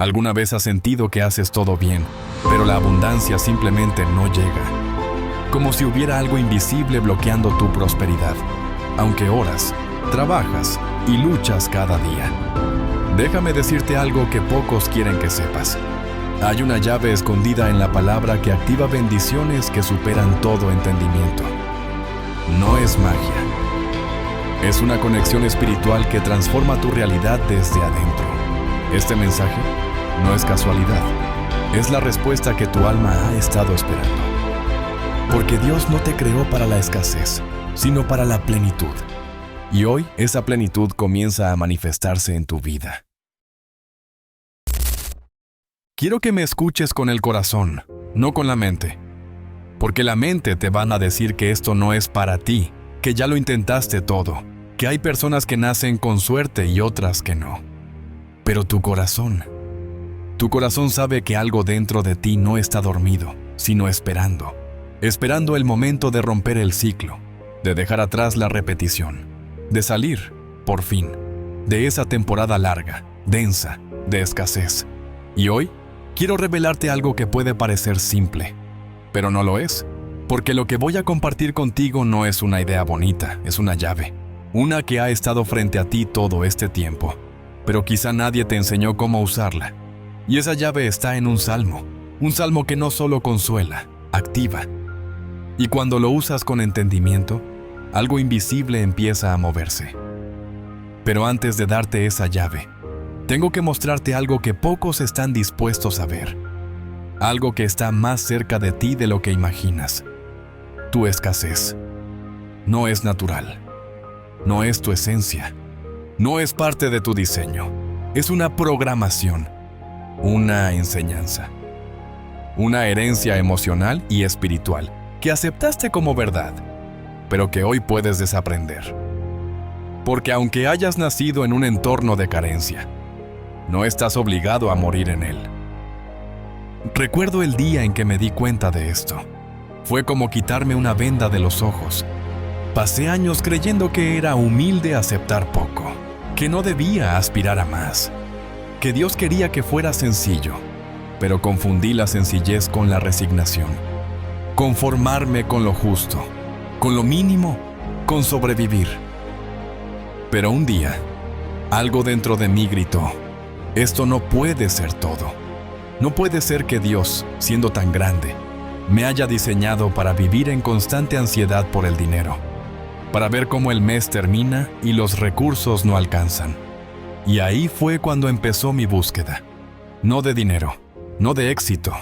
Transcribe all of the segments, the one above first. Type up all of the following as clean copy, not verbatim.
¿Alguna vez has sentido que haces todo bien, pero la abundancia simplemente no llega? Como si hubiera algo invisible bloqueando tu prosperidad, aunque oras, trabajas y luchas cada día. Déjame decirte algo que pocos quieren que sepas. Hay una llave escondida en la palabra que activa bendiciones que superan todo entendimiento. No es magia. Es una conexión espiritual que transforma tu realidad desde adentro. Este mensaje no es casualidad. Es la respuesta que tu alma ha estado esperando. Porque Dios no te creó para la escasez, sino para la plenitud. Y hoy esa plenitud comienza a manifestarse en tu vida. Quiero que me escuches con el corazón, no con la mente. Porque la mente te van a decir que esto no es para ti, que ya lo intentaste todo, que hay personas que nacen con suerte y otras que no. Pero tu corazón sabe que algo dentro de ti no está dormido, sino esperando el momento de romper el ciclo, de dejar atrás la repetición, de salir, por fin, de esa temporada larga, densa, de escasez. Y hoy, quiero revelarte algo que puede parecer simple, pero no lo es, porque lo que voy a compartir contigo no es una idea bonita, es una llave, una que ha estado frente a ti todo este tiempo, pero quizá nadie te enseñó cómo usarla. Y esa llave está en un salmo que no solo consuela, activa. Y cuando lo usas con entendimiento, algo invisible empieza a moverse. Pero antes de darte esa llave, tengo que mostrarte algo que pocos están dispuestos a ver. Algo que está más cerca de ti de lo que imaginas. Tu escasez. No es natural. No es tu esencia. No es parte de tu diseño. Es una programación. Una enseñanza. Una herencia emocional y espiritual que aceptaste como verdad, pero que hoy puedes desaprender. Porque aunque hayas nacido en un entorno de carencia, no estás obligado a morir en él. Recuerdo el día en que me di cuenta de esto. Fue como quitarme una venda de los ojos. Pasé años creyendo que era humilde aceptar poco, que no debía aspirar a más, que Dios quería que fuera sencillo, pero confundí la sencillez con la resignación. Conformarme con lo justo, con lo mínimo, con sobrevivir. Pero un día, algo dentro de mí gritó: esto no puede ser todo. No puede ser que Dios, siendo tan grande, me haya diseñado para vivir en constante ansiedad por el dinero, para ver cómo el mes termina y los recursos no alcanzan. Y ahí fue cuando empezó mi búsqueda. No de dinero, no de éxito,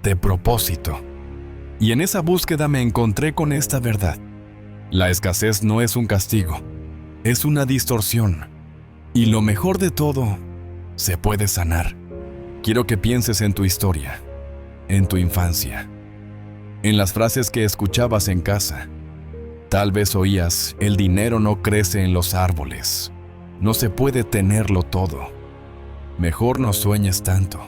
de propósito. Y en esa búsqueda me encontré con esta verdad. La escasez no es un castigo, es una distorsión. Y lo mejor de todo, se puede sanar. Quiero que pienses en tu historia, en tu infancia, en las frases que escuchabas en casa. Tal vez oías: el dinero no crece en los árboles, no se puede tenerlo todo, mejor no sueñes tanto.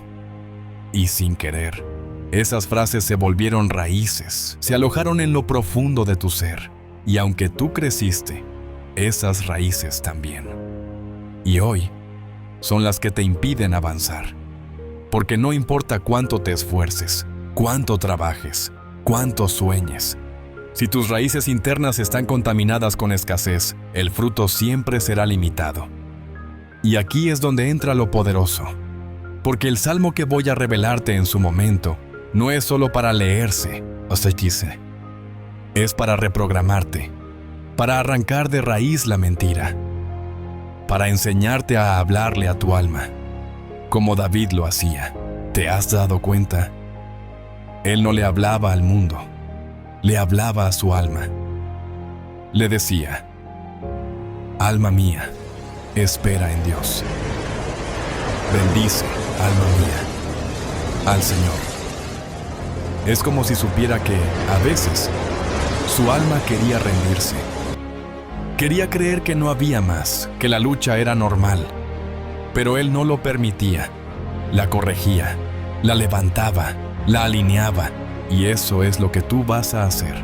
Y sin querer, esas frases se volvieron raíces, se alojaron en lo profundo de tu ser. Y aunque tú creciste, esas raíces también. Y hoy son las que te impiden avanzar. Porque no importa cuánto te esfuerces, cuánto trabajes, cuánto sueñes, si tus raíces internas están contaminadas con escasez, el fruto siempre será limitado. Y aquí es donde entra lo poderoso. Porque el salmo que voy a revelarte en su momento no es solo para leerse, es para reprogramarte, para arrancar de raíz la mentira, para enseñarte a hablarle a tu alma, como David lo hacía. ¿Te has dado cuenta? Él no le hablaba al mundo, le hablaba a su alma. Le decía: alma mía, espera en Dios. Bendice, alma mía, al Señor. Es como si supiera que, a veces, su alma quería rendirse. Quería creer que no había más, que la lucha era normal. Pero él no lo permitía. La corregía, la levantaba, la alineaba. Y eso es lo que tú vas a hacer.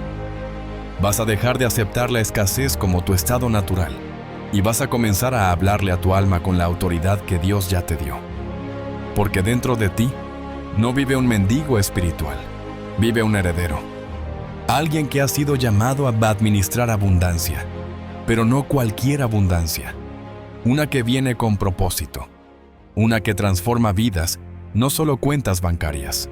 Vas a dejar de aceptar la escasez como tu estado natural. Y vas a comenzar a hablarle a tu alma con la autoridad que Dios ya te dio. porque dentro de ti no vive un mendigo espiritual, vive un heredero. Alguien que ha sido llamado a administrar abundancia, pero no cualquier abundancia. Una que viene con propósito. Una que transforma vidas, no solo cuentas bancarias.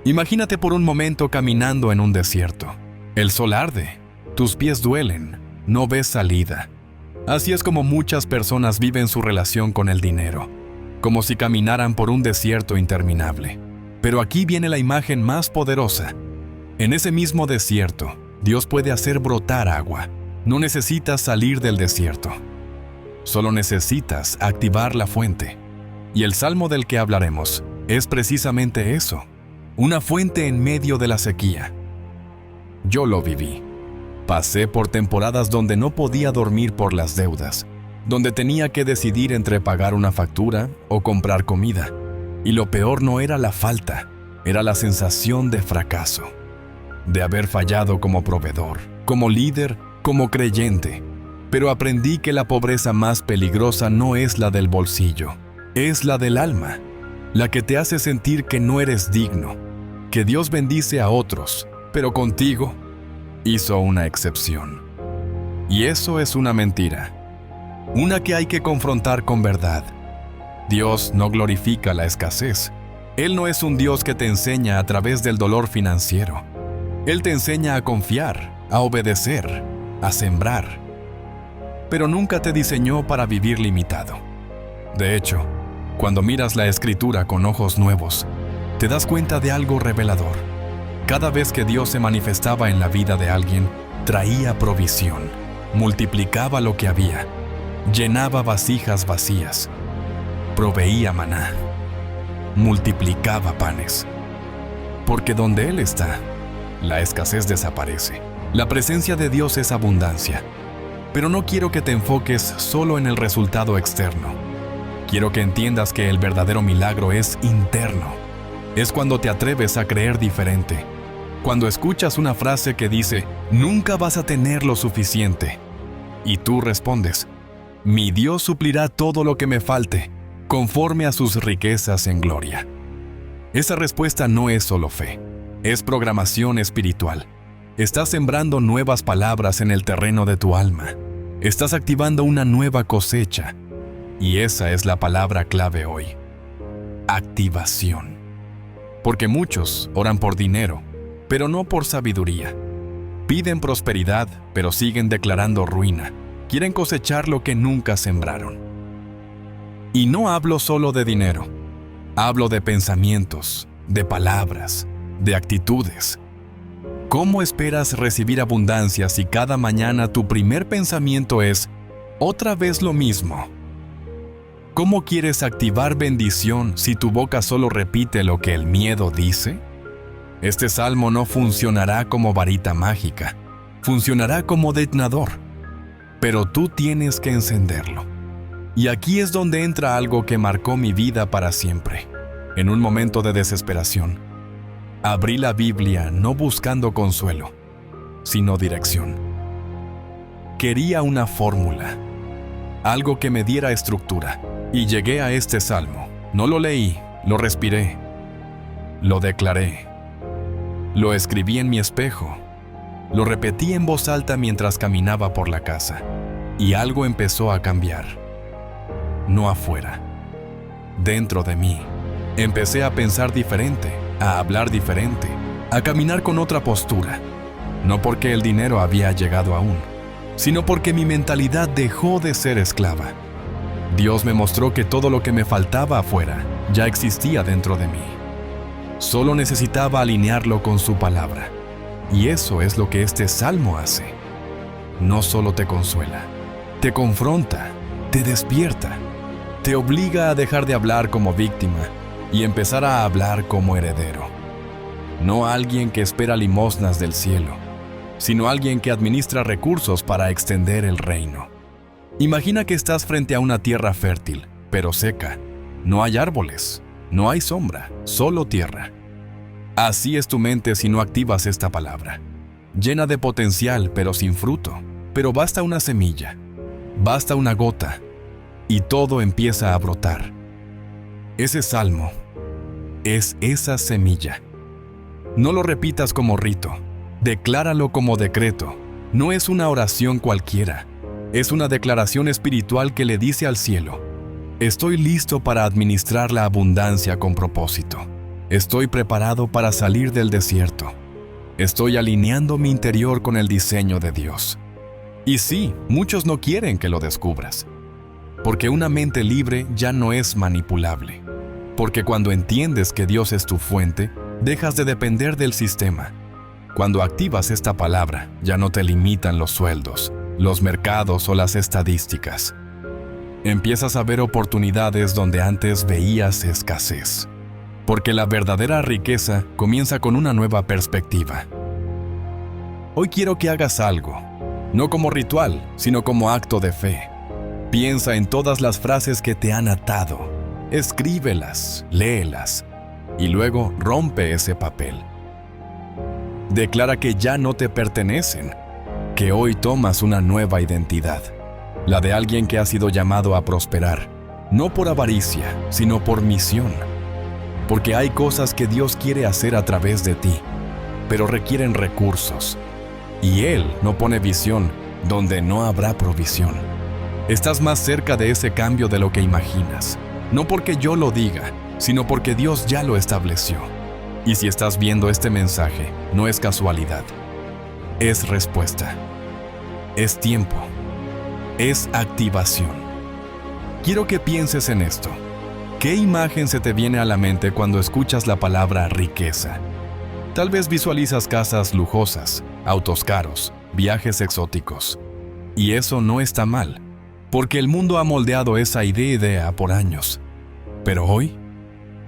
Imagínate por un momento caminando en un desierto. El sol arde, tus pies duelen, no ves salida. Así es como muchas personas viven su relación con el dinero, como si caminaran por un desierto interminable. Pero aquí viene la imagen más poderosa. En ese mismo desierto, Dios puede hacer brotar agua. No necesitas salir del desierto. Solo necesitas activar la fuente. Y el salmo del que hablaremos es precisamente eso, una fuente en medio de la sequía. Yo lo viví. Pasé por temporadas donde no podía dormir por las deudas, donde tenía que decidir entre pagar una factura o comprar comida. Y lo peor no era la falta, era la sensación de fracaso, de haber fallado como proveedor, como líder, como creyente. Pero aprendí que la pobreza más peligrosa no es la del bolsillo, es la del alma, la que te hace sentir que no eres digno, que Dios bendice a otros, pero contigo hizo una excepción. Y eso es una mentira, una que hay que confrontar con verdad. Dios no glorifica la escasez. Él no es un Dios que te enseña a través del dolor financiero. Él te enseña a confiar, a obedecer, a sembrar. Pero nunca te diseñó para vivir limitado. De hecho, cuando miras la Escritura con ojos nuevos, te das cuenta de algo revelador. Cada vez que Dios se manifestaba en la vida de alguien, traía provisión, multiplicaba lo que había, llenaba vasijas vacías, proveía maná, multiplicaba panes. Porque donde Él está, la escasez desaparece. La presencia de Dios es abundancia. Pero no quiero que te enfoques solo en el resultado externo. Quiero que entiendas que el verdadero milagro es interno. Es cuando te atreves a creer diferente. Cuando escuchas una frase que dice, nunca vas a tener lo suficiente. Y tú respondes, mi Dios suplirá todo lo que me falte, conforme a sus riquezas en gloria. Esa respuesta no es solo fe, es programación espiritual. Estás sembrando nuevas palabras en el terreno de tu alma. Estás activando una nueva cosecha. Y esa es la palabra clave hoy. Activación. Porque muchos oran por dinero, pero no por sabiduría. Piden prosperidad, pero siguen declarando ruina. Quieren cosechar lo que nunca sembraron. Y no hablo solo de dinero. Hablo de pensamientos, de palabras, de actitudes. ¿Cómo esperas recibir abundancia si cada mañana tu primer pensamiento es, otra vez lo mismo? ¿Cómo quieres activar bendición si tu boca solo repite lo que el miedo dice? Este salmo no funcionará como varita mágica, funcionará como detonador, pero tú tienes que encenderlo. Y aquí es donde entra algo que marcó mi vida para siempre. En un momento de desesperación, abrí la Biblia no buscando consuelo, sino dirección. Quería una fórmula, algo que me diera estructura, y llegué a este salmo. No lo leí, lo respiré, lo declaré, lo escribí en mi espejo, lo repetí en voz alta mientras caminaba por la casa, y algo empezó a cambiar. No afuera, dentro de mí. Empecé a pensar diferente, a hablar diferente, a caminar con otra postura. No porque el dinero había llegado aún, sino porque mi mentalidad dejó de ser esclava. Dios me mostró que todo lo que me faltaba afuera ya existía dentro de mí. Solo necesitaba alinearlo con su palabra. Y eso es lo que este salmo hace. No solo te consuela, te confronta, te despierta, te obliga a dejar de hablar como víctima y empezar a hablar como heredero. No alguien que espera limosnas del cielo, sino alguien que administra recursos para extender el reino. Imagina que estás frente a una tierra fértil, pero seca. No hay árboles, no hay sombra, solo tierra. Así es tu mente si no activas esta palabra. Llena de potencial, pero sin fruto. Pero basta una semilla, basta una gota, y todo empieza a brotar. Ese salmo es esa semilla. No lo repitas como rito, decláralo como decreto. No es una oración cualquiera, es una declaración espiritual que le dice al cielo: estoy listo para administrar la abundancia con propósito. Estoy preparado para salir del desierto. Estoy alineando mi interior con el diseño de Dios. Y sí, muchos no quieren que lo descubras, porque una mente libre ya no es manipulable. Porque cuando entiendes que Dios es tu fuente, dejas de depender del sistema. Cuando activas esta palabra, ya no te limitan los sueldos, los mercados o las estadísticas. Empiezas a ver oportunidades donde antes veías escasez. Porque la verdadera riqueza comienza con una nueva perspectiva. Hoy quiero que hagas algo, no como ritual, sino como acto de fe. Piensa en todas las frases que te han atado. Escríbelas, léelas, y luego rompe ese papel. Declara que ya no te pertenecen, que hoy tomas una nueva identidad, la de alguien que ha sido llamado a prosperar, no por avaricia, sino por misión. Porque hay cosas que Dios quiere hacer a través de ti, pero requieren recursos, y Él no pone visión donde no habrá provisión. Estás más cerca de ese cambio de lo que imaginas. No porque yo lo diga, sino porque Dios ya lo estableció. Y si estás viendo este mensaje, no es casualidad. Es respuesta. Es tiempo. Es activación. Quiero que pienses en esto. ¿Qué imagen se te viene a la mente cuando escuchas la palabra riqueza? Tal vez visualizas casas lujosas, autos caros, viajes exóticos. Y eso no está mal, porque el mundo ha moldeado esa idea por años. Pero hoy,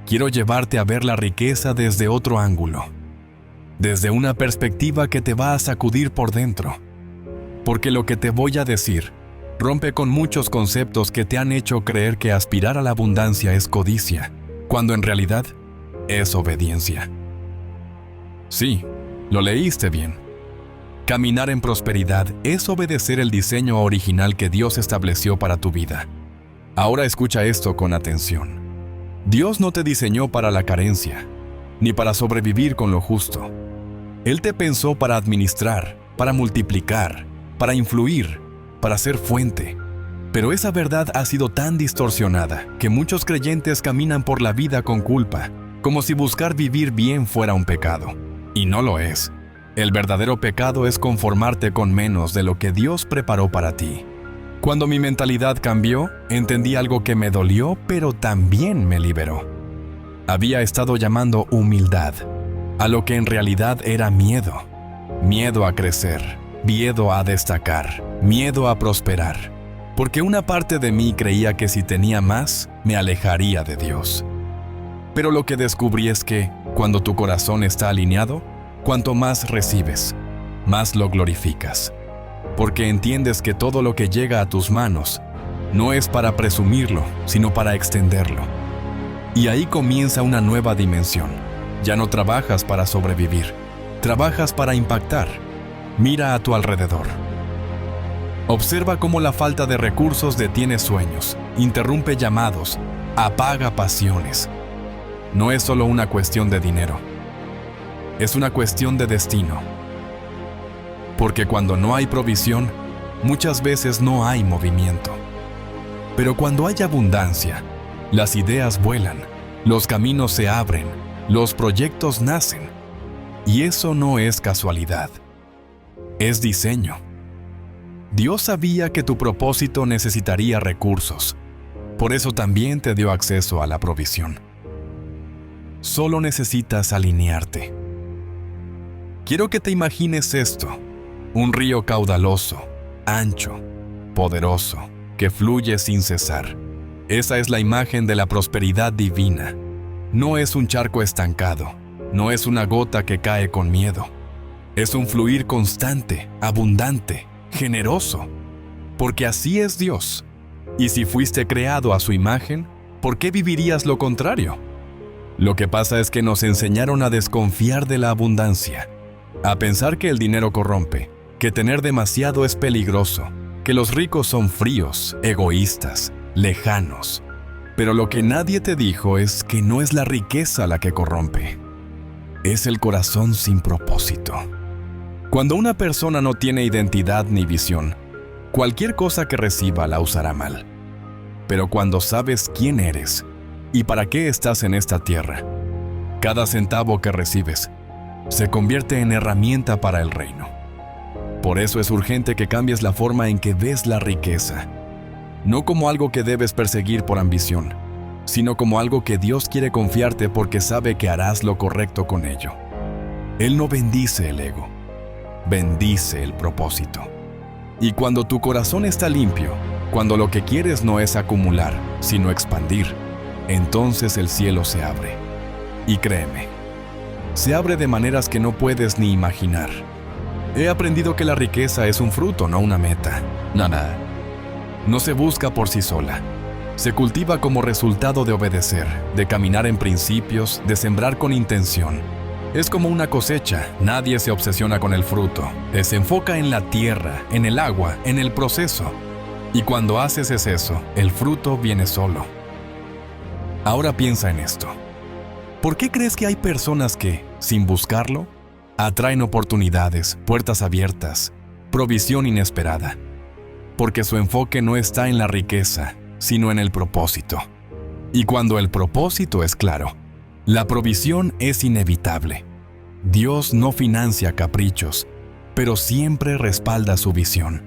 quiero llevarte a ver la riqueza desde otro ángulo, desde una perspectiva que te va a sacudir por dentro. Porque lo que te voy a decir rompe con muchos conceptos que te han hecho creer que aspirar a la abundancia es codicia, cuando en realidad es obediencia. Sí, lo leíste bien. Caminar en prosperidad es obedecer el diseño original que Dios estableció para tu vida. Ahora escucha esto con atención. Dios no te diseñó para la carencia, ni para sobrevivir con lo justo. Él te pensó para administrar, para multiplicar, para influir, para ser fuente. Pero esa verdad ha sido tan distorsionada que muchos creyentes caminan por la vida con culpa, como si buscar vivir bien fuera un pecado. Y no lo es. El verdadero pecado es conformarte con menos de lo que Dios preparó para ti. Cuando mi mentalidad cambió, entendí algo que me dolió, pero también me liberó. Había estado llamando humildad a lo que en realidad era miedo. Miedo a crecer, miedo a destacar, miedo a prosperar. Porque una parte de mí creía que si tenía más, me alejaría de Dios. Pero lo que descubrí es que, cuando tu corazón está alineado, cuanto más recibes, más lo glorificas. Porque entiendes que todo lo que llega a tus manos no es para presumirlo, sino para extenderlo. Y ahí comienza una nueva dimensión. Ya no trabajas para sobrevivir, trabajas para impactar. Mira a tu alrededor. Observa cómo la falta de recursos detiene sueños, interrumpe llamados, apaga pasiones. No es solo una cuestión de dinero, es una cuestión de destino. Porque cuando no hay provisión, muchas veces no hay movimiento. Pero cuando hay abundancia, las ideas vuelan, los caminos se abren, los proyectos nacen. Y eso no es casualidad, es diseño. Dios sabía que tu propósito necesitaría recursos, por eso también te dio acceso a la provisión. Solo necesitas alinearte. Quiero que te imagines esto. Un río caudaloso, ancho, poderoso, que fluye sin cesar. Esa es la imagen de la prosperidad divina. No es un charco estancado, no es una gota que cae con miedo. Es un fluir constante, abundante, generoso. Porque así es Dios. Y si fuiste creado a su imagen, ¿por qué vivirías lo contrario? Lo que pasa es que nos enseñaron a desconfiar de la abundancia, a pensar que el dinero corrompe, que tener demasiado es peligroso, que los ricos son fríos, egoístas, lejanos. Pero lo que nadie te dijo es que no es la riqueza la que corrompe, es el corazón sin propósito. Cuando una persona no tiene identidad ni visión, cualquier cosa que reciba la usará mal. Pero cuando sabes quién eres y para qué estás en esta tierra, cada centavo que recibes se convierte en herramienta para el reino. Por eso es urgente que cambies la forma en que ves la riqueza, no como algo que debes perseguir por ambición, sino como algo que Dios quiere confiarte porque sabe que harás lo correcto con ello. Él no bendice el ego, bendice el propósito. Y cuando tu corazón está limpio, cuando lo que quieres no es acumular, sino expandir, entonces el cielo se abre. Y créeme, se abre de maneras que no puedes ni imaginar. He aprendido que la riqueza es un fruto, no una meta. Nada. No se busca por sí sola. Se cultiva como resultado de obedecer, de caminar en principios, de sembrar con intención. Es como una cosecha, nadie se obsesiona con el fruto. Se enfoca en la tierra, en el agua, en el proceso. Y cuando haces eso, el fruto viene solo. Ahora piensa en esto. ¿Por qué crees que hay personas que, sin buscarlo, atraen oportunidades, puertas abiertas, provisión inesperada? Porque su enfoque no está en la riqueza, sino en el propósito. Y cuando el propósito es claro, la provisión es inevitable. Dios no financia caprichos, pero siempre respalda su visión.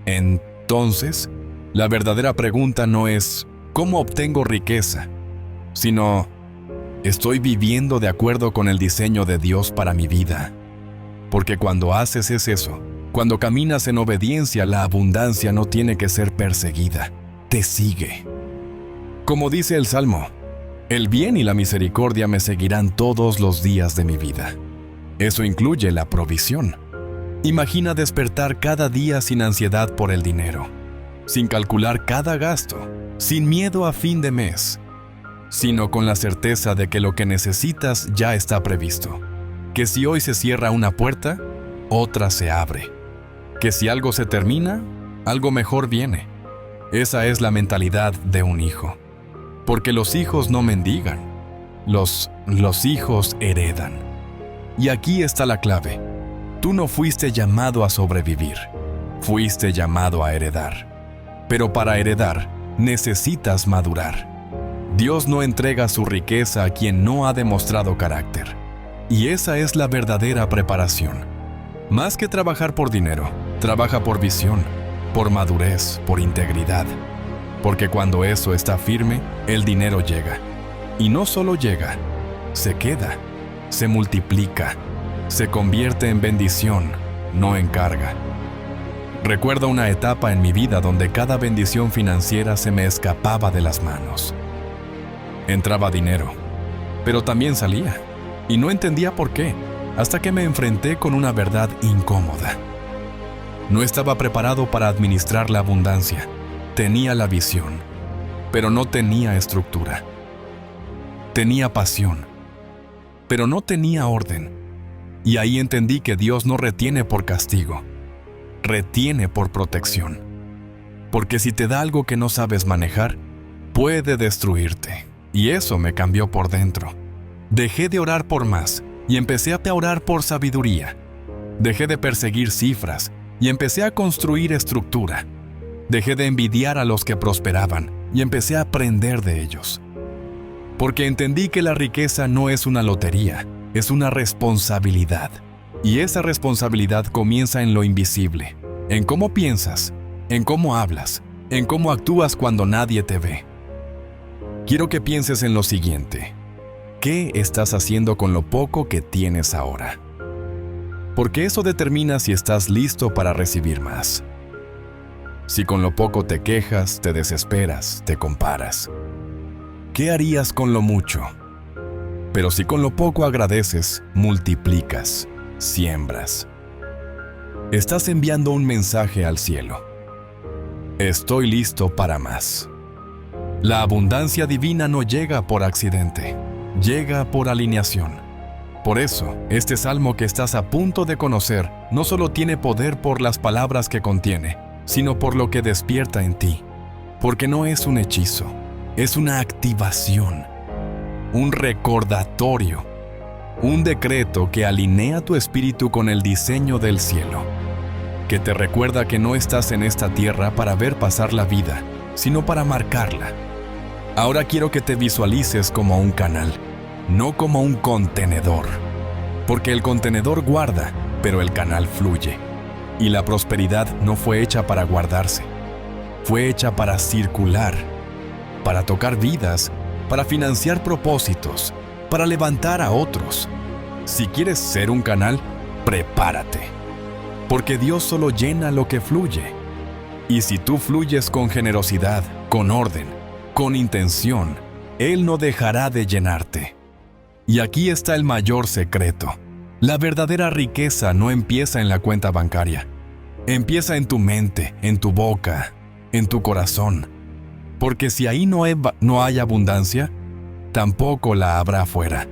Entonces, la verdadera pregunta no es ¿cómo obtengo riqueza?, sino ¿estoy viviendo de acuerdo con el diseño de Dios para mi vida? Porque cuando haces eso, cuando caminas en obediencia, la abundancia no tiene que ser perseguida, te sigue. Como dice el Salmo, el bien y la misericordia me seguirán todos los días de mi vida. Eso incluye la provisión. Imagina despertar cada día sin ansiedad por el dinero, sin calcular cada gasto, sin miedo a fin de mes, sino con la certeza de que lo que necesitas ya está previsto. Que si hoy se cierra una puerta, otra se abre. Que si algo se termina, algo mejor viene. Esa es la mentalidad de un hijo. Porque los hijos no mendigan, los hijos heredan. Y aquí está la clave. Tú no fuiste llamado a sobrevivir, fuiste llamado a heredar. Pero para heredar, necesitas madurar. Dios no entrega su riqueza a quien no ha demostrado carácter. Y esa es la verdadera preparación. Más que trabajar por dinero, trabaja por visión, por madurez, por integridad. Porque cuando eso está firme, el dinero llega. Y no solo llega, se queda, se multiplica, se convierte en bendición, no en carga. Recuerdo una etapa en mi vida donde cada bendición financiera se me escapaba de las manos. Entraba dinero, pero también salía, y no entendía por qué, hasta que me enfrenté con una verdad incómoda. No estaba preparado para administrar la abundancia. Tenía la visión, pero no tenía estructura. Tenía pasión, pero no tenía orden. Y ahí entendí que Dios no retiene por castigo, retiene por protección. Porque si te da algo que no sabes manejar, puede destruirte. Y eso me cambió por dentro. Dejé de orar por más y empecé a orar por sabiduría. Dejé de perseguir cifras y empecé a construir estructura. Dejé de envidiar a los que prosperaban y empecé a aprender de ellos. Porque entendí que la riqueza no es una lotería, es una responsabilidad. Y esa responsabilidad comienza en lo invisible, en cómo piensas, en cómo hablas, en cómo actúas cuando nadie te ve. Quiero que pienses en lo siguiente. ¿Qué estás haciendo con lo poco que tienes ahora? Porque eso determina si estás listo para recibir más. Si con lo poco te quejas, te desesperas, te comparas, ¿qué harías con lo mucho? Pero si con lo poco agradeces, multiplicas, siembras. Estás enviando un mensaje al cielo. Estoy listo para más. La abundancia divina no llega por accidente, llega por alineación. Por eso, este salmo que estás a punto de conocer no solo tiene poder por las palabras que contiene, sino por lo que despierta en ti. Porque no es un hechizo, Es una activación, un recordatorio, un decreto que alinea tu espíritu con el diseño del cielo, que te recuerda que no estás en esta tierra para ver pasar la vida, sino para marcarla. Ahora quiero que te visualices como un canal, no como un contenedor, porque el contenedor guarda, pero el canal fluye. Y la prosperidad no fue hecha para guardarse, fue hecha para circular, para tocar vidas, para financiar propósitos, para levantar a otros. Si quieres ser un canal, prepárate, porque Dios solo llena lo que fluye. Y si tú fluyes con generosidad, con orden, con intención, Él no dejará de llenarte. Y aquí está el mayor secreto. La verdadera riqueza no empieza en la cuenta bancaria. Empieza en tu mente, en tu boca, en tu corazón. Porque si ahí no hay abundancia, tampoco la habrá afuera.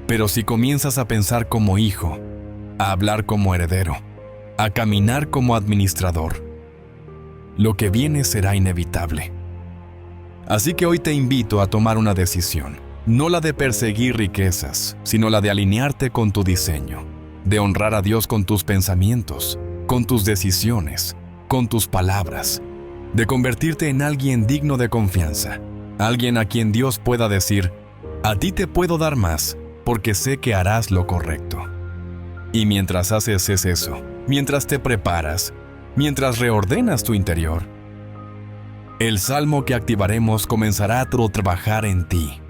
Pero si comienzas a pensar como hijo, a hablar como heredero, a caminar como administrador, lo que viene será inevitable. Así que hoy te invito a tomar una decisión. No la de perseguir riquezas, sino la de alinearte con tu diseño, de honrar a Dios con tus pensamientos, con tus decisiones, con tus palabras, de convertirte en alguien digno de confianza, alguien a quien Dios pueda decir, a ti te puedo dar más, porque sé que harás lo correcto. Y mientras haces eso, mientras te preparas, mientras reordenas tu interior, el salmo que activaremos comenzará a trabajar en ti.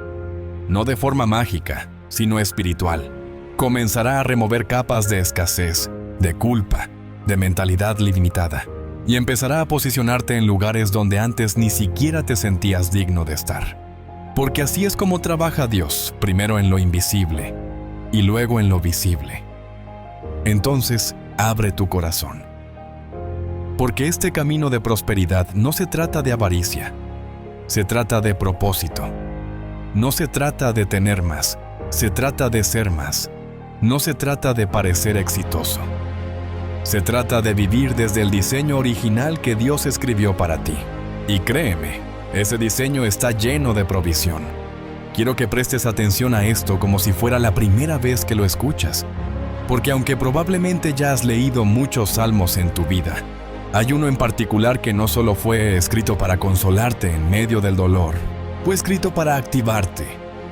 No de forma mágica, sino espiritual. Comenzará a remover capas de escasez, de culpa, de mentalidad limitada, y empezará a posicionarte en lugares donde antes ni siquiera te sentías digno de estar. Porque así es como trabaja Dios, primero en lo invisible y luego en lo visible. Entonces, abre tu corazón. Porque este camino de prosperidad no se trata de avaricia, se trata de propósito. No se trata de tener más, se trata de ser más. No se trata de parecer exitoso. Se trata de vivir desde el diseño original que Dios escribió para ti. Y créeme, ese diseño está lleno de provisión. Quiero que prestes atención a esto como si fuera la primera vez que lo escuchas. Porque aunque probablemente ya has leído muchos salmos en tu vida, hay uno en particular que no solo fue escrito para consolarte en medio del dolor, fue escrito para activarte.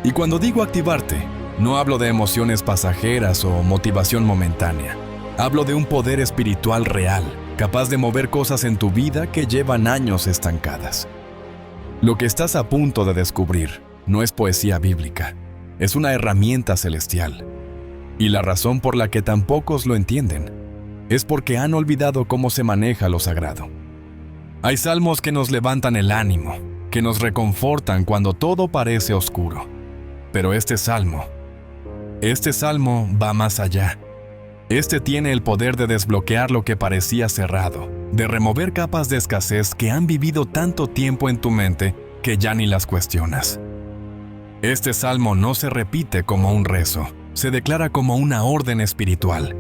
Y cuando digo activarte, no hablo de emociones pasajeras o motivación momentánea. Hablo de un poder espiritual real, capaz de mover cosas en tu vida que llevan años estancadas. Lo que estás a punto de descubrir no es poesía bíblica, es una herramienta celestial. Y la razón por la que tan pocos lo entienden es porque han olvidado cómo se maneja lo sagrado. Hay salmos que nos levantan el ánimo, que nos reconfortan cuando todo parece oscuro. Pero este salmo va más allá. Este tiene el poder de desbloquear lo que parecía cerrado, de remover capas de escasez que han vivido tanto tiempo en tu mente que ya ni las cuestionas. Este salmo no se repite como un rezo, se declara como una orden espiritual.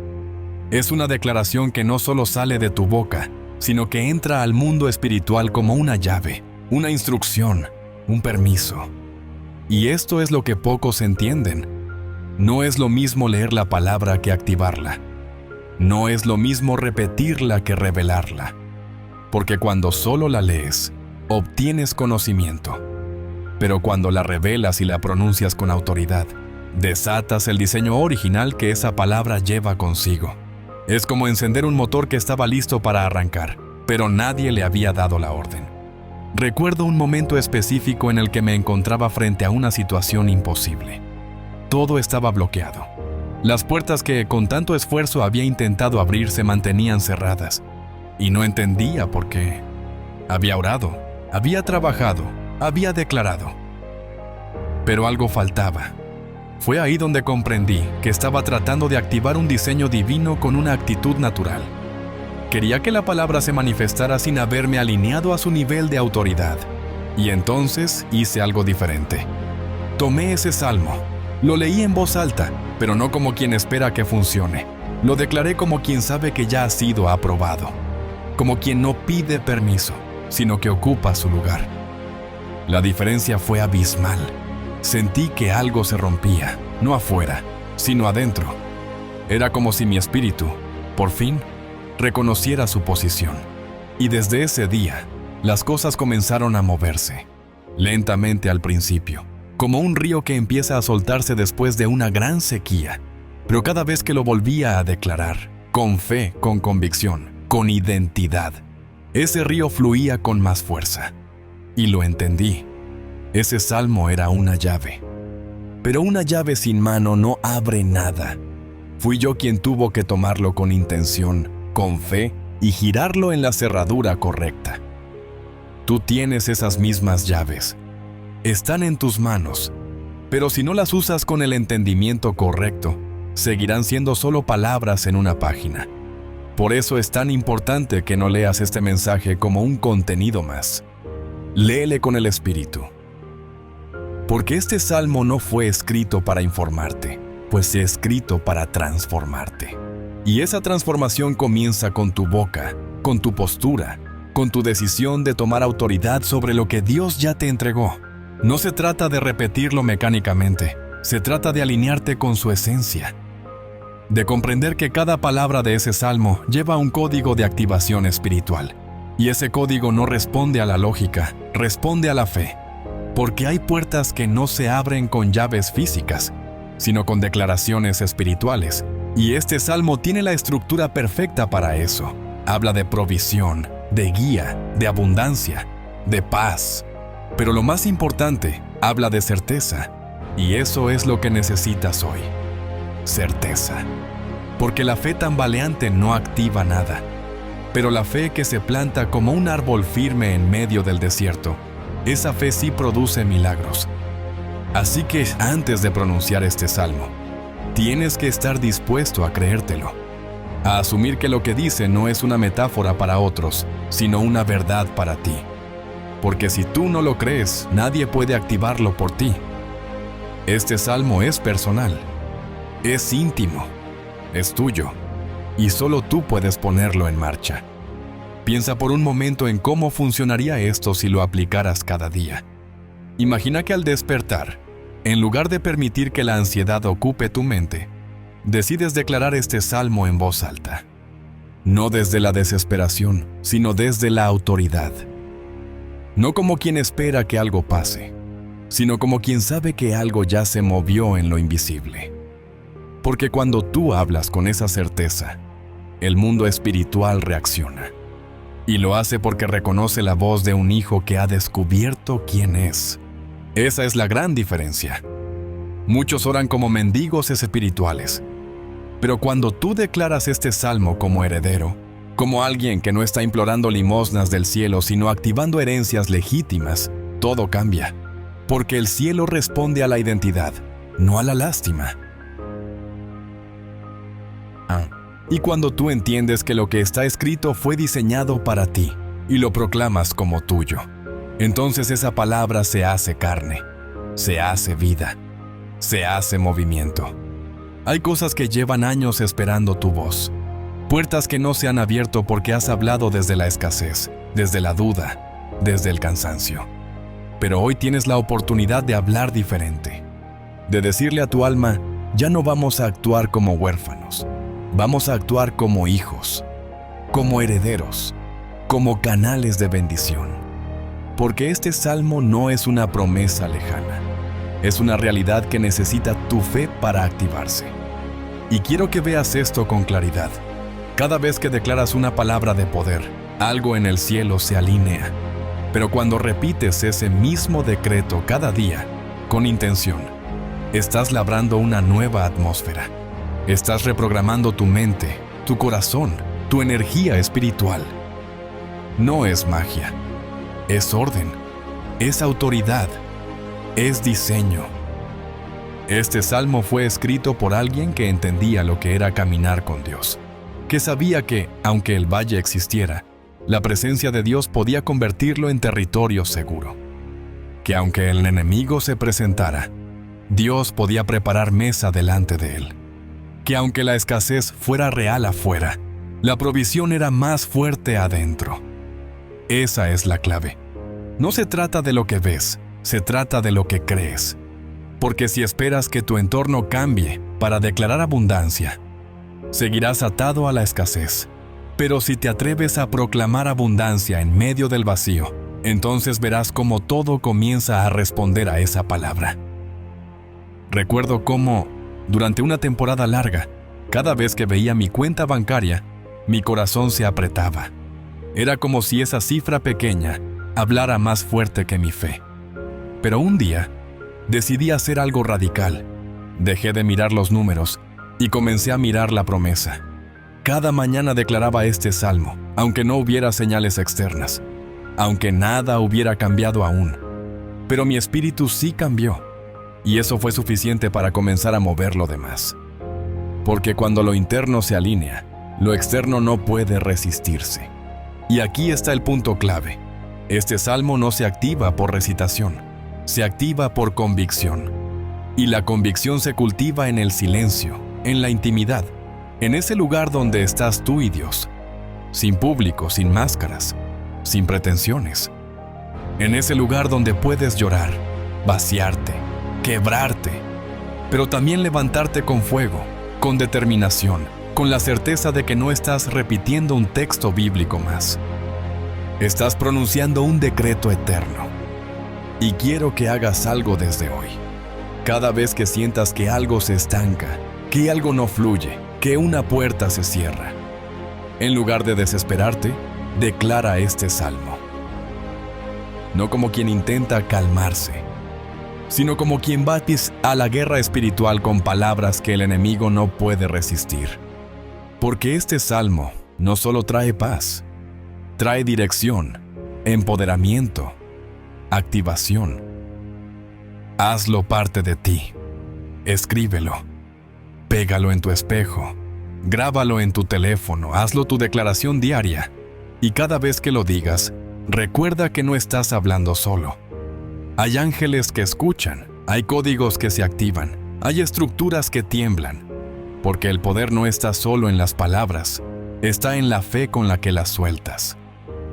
Es una declaración que no solo sale de tu boca, sino que entra al mundo espiritual como una llave, una instrucción, un permiso. Y esto es lo que pocos entienden. No es lo mismo leer la palabra que activarla. No es lo mismo repetirla que revelarla. Porque cuando solo la lees, obtienes conocimiento. Pero cuando la revelas y la pronuncias con autoridad, desatas el diseño original que esa palabra lleva consigo. Es como encender un motor que estaba listo para arrancar, pero nadie le había dado la orden. Recuerdo un momento específico en el que me encontraba frente a una situación imposible. Todo estaba bloqueado. Las puertas que con tanto esfuerzo había intentado abrir se mantenían cerradas. Y no entendía por qué. Había orado, había trabajado, había declarado. Pero algo faltaba. Fue ahí donde comprendí que estaba tratando de activar un diseño divino con una actitud natural. Quería que la palabra se manifestara sin haberme alineado a su nivel de autoridad. Y entonces hice algo diferente. Tomé ese salmo, lo leí en voz alta, pero no como quien espera que funcione. Lo declaré como quien sabe que ya ha sido aprobado. Como quien no pide permiso, sino que ocupa su lugar. La diferencia fue abismal. Sentí que algo se rompía, no afuera, sino adentro. Era como si mi espíritu, por fin, reconociera su posición. Y desde ese día, las cosas comenzaron a moverse, lentamente al principio, como un río que empieza a soltarse después de una gran sequía. Pero cada vez que lo volvía a declarar, con fe, con convicción, con identidad, ese río fluía con más fuerza. Y lo entendí. Ese salmo era una llave. Pero una llave sin mano no abre nada. Fui yo quien tuvo que tomarlo con intención, con fe, y girarlo en la cerradura correcta. Tú tienes esas mismas llaves. Están en tus manos. Pero si no las usas con el entendimiento correcto, seguirán siendo solo palabras en una página. Por eso es tan importante que no leas este mensaje como un contenido más. Léele con el Espíritu. Porque este salmo no fue escrito para informarte, pues fue escrito para transformarte. Y esa transformación comienza con tu boca, con tu postura, con tu decisión de tomar autoridad sobre lo que Dios ya te entregó. No se trata de repetirlo mecánicamente, se trata de alinearte con su esencia. De comprender que cada palabra de ese salmo lleva un código de activación espiritual. Y ese código no responde a la lógica, responde a la fe. Porque hay puertas que no se abren con llaves físicas, sino con declaraciones espirituales. Y este salmo tiene la estructura perfecta para eso. Habla de provisión, de guía, de abundancia, de paz. Pero lo más importante, habla de certeza. Y eso es lo que necesitas hoy. Certeza. Porque la fe tambaleante no activa nada. Pero la fe que se planta como un árbol firme en medio del desierto, esa fe sí produce milagros. Así que antes de pronunciar este salmo, tienes que estar dispuesto a creértelo, a asumir que lo que dice no es una metáfora para otros, sino una verdad para ti. Porque si tú no lo crees, nadie puede activarlo por ti. Este salmo es personal, es íntimo, es tuyo, y solo tú puedes ponerlo en marcha. Piensa por un momento en cómo funcionaría esto si lo aplicaras cada día. Imagina que al despertar, en lugar de permitir que la ansiedad ocupe tu mente, decides declarar este salmo en voz alta. No desde la desesperación, sino desde la autoridad. No como quien espera que algo pase, sino como quien sabe que algo ya se movió en lo invisible. Porque cuando tú hablas con esa certeza, el mundo espiritual reacciona. Y lo hace porque reconoce la voz de un hijo que ha descubierto quién es. Esa es la gran diferencia. Muchos oran como mendigos espirituales. Pero cuando tú declaras este salmo como heredero, como alguien que no está implorando limosnas del cielo, sino activando herencias legítimas, todo cambia. Porque el cielo responde a la identidad, no a la lástima. Y cuando tú entiendes que lo que está escrito fue diseñado para ti y lo proclamas como tuyo, entonces esa palabra se hace carne, se hace vida, se hace movimiento. Hay cosas que llevan años esperando tu voz, puertas que no se han abierto porque has hablado desde la escasez, desde la duda, desde el cansancio. Pero hoy tienes la oportunidad de hablar diferente, de decirle a tu alma, ya no vamos a actuar como huérfanos. Vamos a actuar como hijos, como herederos, como canales de bendición. Porque este salmo no es una promesa lejana, es una realidad que necesita tu fe para activarse. Y quiero que veas esto con claridad. Cada vez que declaras una palabra de poder, algo en el cielo se alinea. Pero cuando repites ese mismo decreto cada día, con intención, estás labrando una nueva atmósfera. Estás reprogramando tu mente, tu corazón, tu energía espiritual. No es magia, es orden, es autoridad, es diseño. Este salmo fue escrito por alguien que entendía lo que era caminar con Dios, que sabía que, aunque el valle existiera, la presencia de Dios podía convertirlo en territorio seguro. Que aunque el enemigo se presentara, Dios podía preparar mesa delante de él. Que aunque la escasez fuera real afuera, la provisión era más fuerte adentro. Esa es la clave. No se trata de lo que ves, se trata de lo que crees. Porque si esperas que tu entorno cambie para declarar abundancia, seguirás atado a la escasez. Pero si te atreves a proclamar abundancia en medio del vacío, entonces verás cómo todo comienza a responder a esa palabra. Recuerdo cómo, durante una temporada larga, cada vez que veía mi cuenta bancaria, mi corazón se apretaba. Era como si esa cifra pequeña hablara más fuerte que mi fe. Pero un día, decidí hacer algo radical. Dejé de mirar los números y comencé a mirar la promesa. Cada mañana declaraba este salmo, aunque no hubiera señales externas, aunque nada hubiera cambiado aún. Pero mi espíritu sí cambió, y eso fue suficiente para comenzar a mover lo demás. Porque cuando lo interno se alinea, lo externo no puede resistirse. Y aquí está el punto clave. Este salmo no se activa por recitación, se activa por convicción. Y la convicción se cultiva en el silencio, en la intimidad, en ese lugar donde estás tú y Dios, sin público, sin máscaras, sin pretensiones. En ese lugar donde puedes llorar, vaciarte, quebrarte, pero también levantarte con fuego, con determinación, con la certeza de que no estás repitiendo un texto bíblico más. Estás pronunciando un decreto eterno. Y quiero que hagas algo desde hoy. Cada vez que sientas que algo se estanca, que algo no fluye, que una puerta se cierra, en lugar de desesperarte, declara este salmo. No como quien intenta calmarse, sino como quien va a la guerra espiritual con palabras que el enemigo no puede resistir. Porque este salmo no solo trae paz, trae dirección, empoderamiento, activación. Hazlo parte de ti. Escríbelo. Pégalo en tu espejo. Grábalo en tu teléfono. Hazlo tu declaración diaria. Y cada vez que lo digas, recuerda que no estás hablando solo. Hay ángeles que escuchan. Hay códigos que se activan. Hay estructuras que tiemblan. Porque el poder no está solo en las palabras. Está en la fe con la que las sueltas.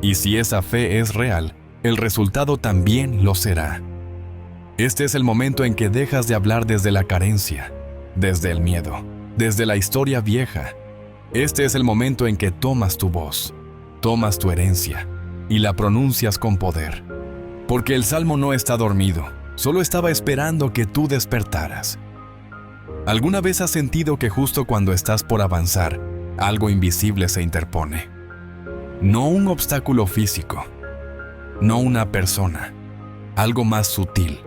Y si esa fe es real, el resultado también lo será. Este es el momento en que dejas de hablar desde la carencia, desde el miedo, desde la historia vieja. Este es el momento en que tomas tu voz, tomas tu herencia y la pronuncias con poder. Porque el salmo no está dormido, solo estaba esperando que tú despertaras. ¿Alguna vez has sentido que justo cuando estás por avanzar, algo invisible se interpone? No un obstáculo físico, no una persona, algo más sutil,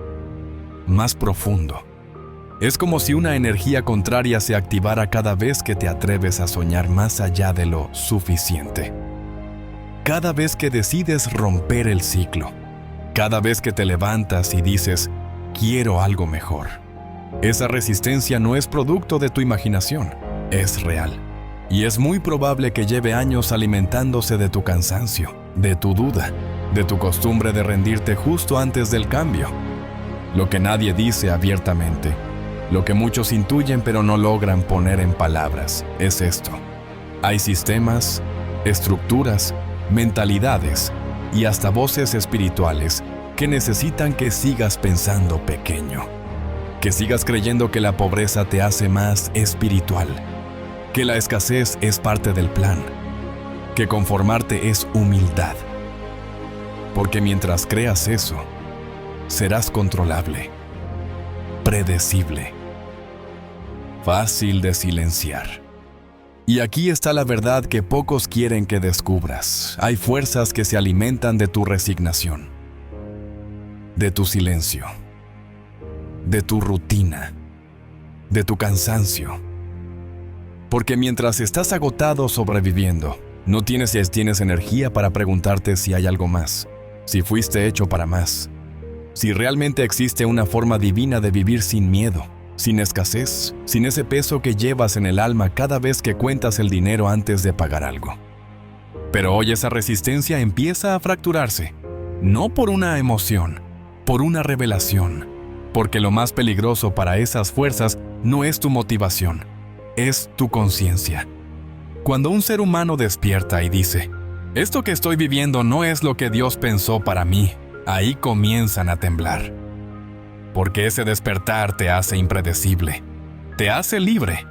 más profundo. Es como si una energía contraria se activara cada vez que te atreves a soñar más allá de lo suficiente. Cada vez que decides romper el ciclo, cada vez que te levantas y dices, quiero algo mejor. Esa resistencia no es producto de tu imaginación, es real. Y es muy probable que lleve años alimentándose de tu cansancio, de tu duda, de tu costumbre de rendirte justo antes del cambio. Lo que nadie dice abiertamente, lo que muchos intuyen pero no logran poner en palabras, es esto. Hay sistemas, estructuras, mentalidades y hasta voces espirituales que necesitan que sigas pensando pequeño, que sigas creyendo que la pobreza te hace más espiritual, que la escasez es parte del plan, que conformarte es humildad. Porque mientras creas eso, serás controlable, predecible, fácil de silenciar. Y aquí está la verdad que pocos quieren que descubras. Hay fuerzas que se alimentan de tu resignación, de tu silencio, de tu rutina, de tu cansancio. Porque mientras estás agotado sobreviviendo, no tienes energía para preguntarte si hay algo más, si fuiste hecho para más, si realmente existe una forma divina de vivir sin miedo, sin escasez, sin ese peso que llevas en el alma cada vez que cuentas el dinero antes de pagar algo. Pero hoy esa resistencia empieza a fracturarse, no por una emoción, por una revelación, porque lo más peligroso para esas fuerzas no es tu motivación, es tu conciencia. Cuando un ser humano despierta y dice, esto que estoy viviendo no es lo que Dios pensó para mí, ahí comienzan a temblar. Porque ese despertar te hace impredecible, te hace libre,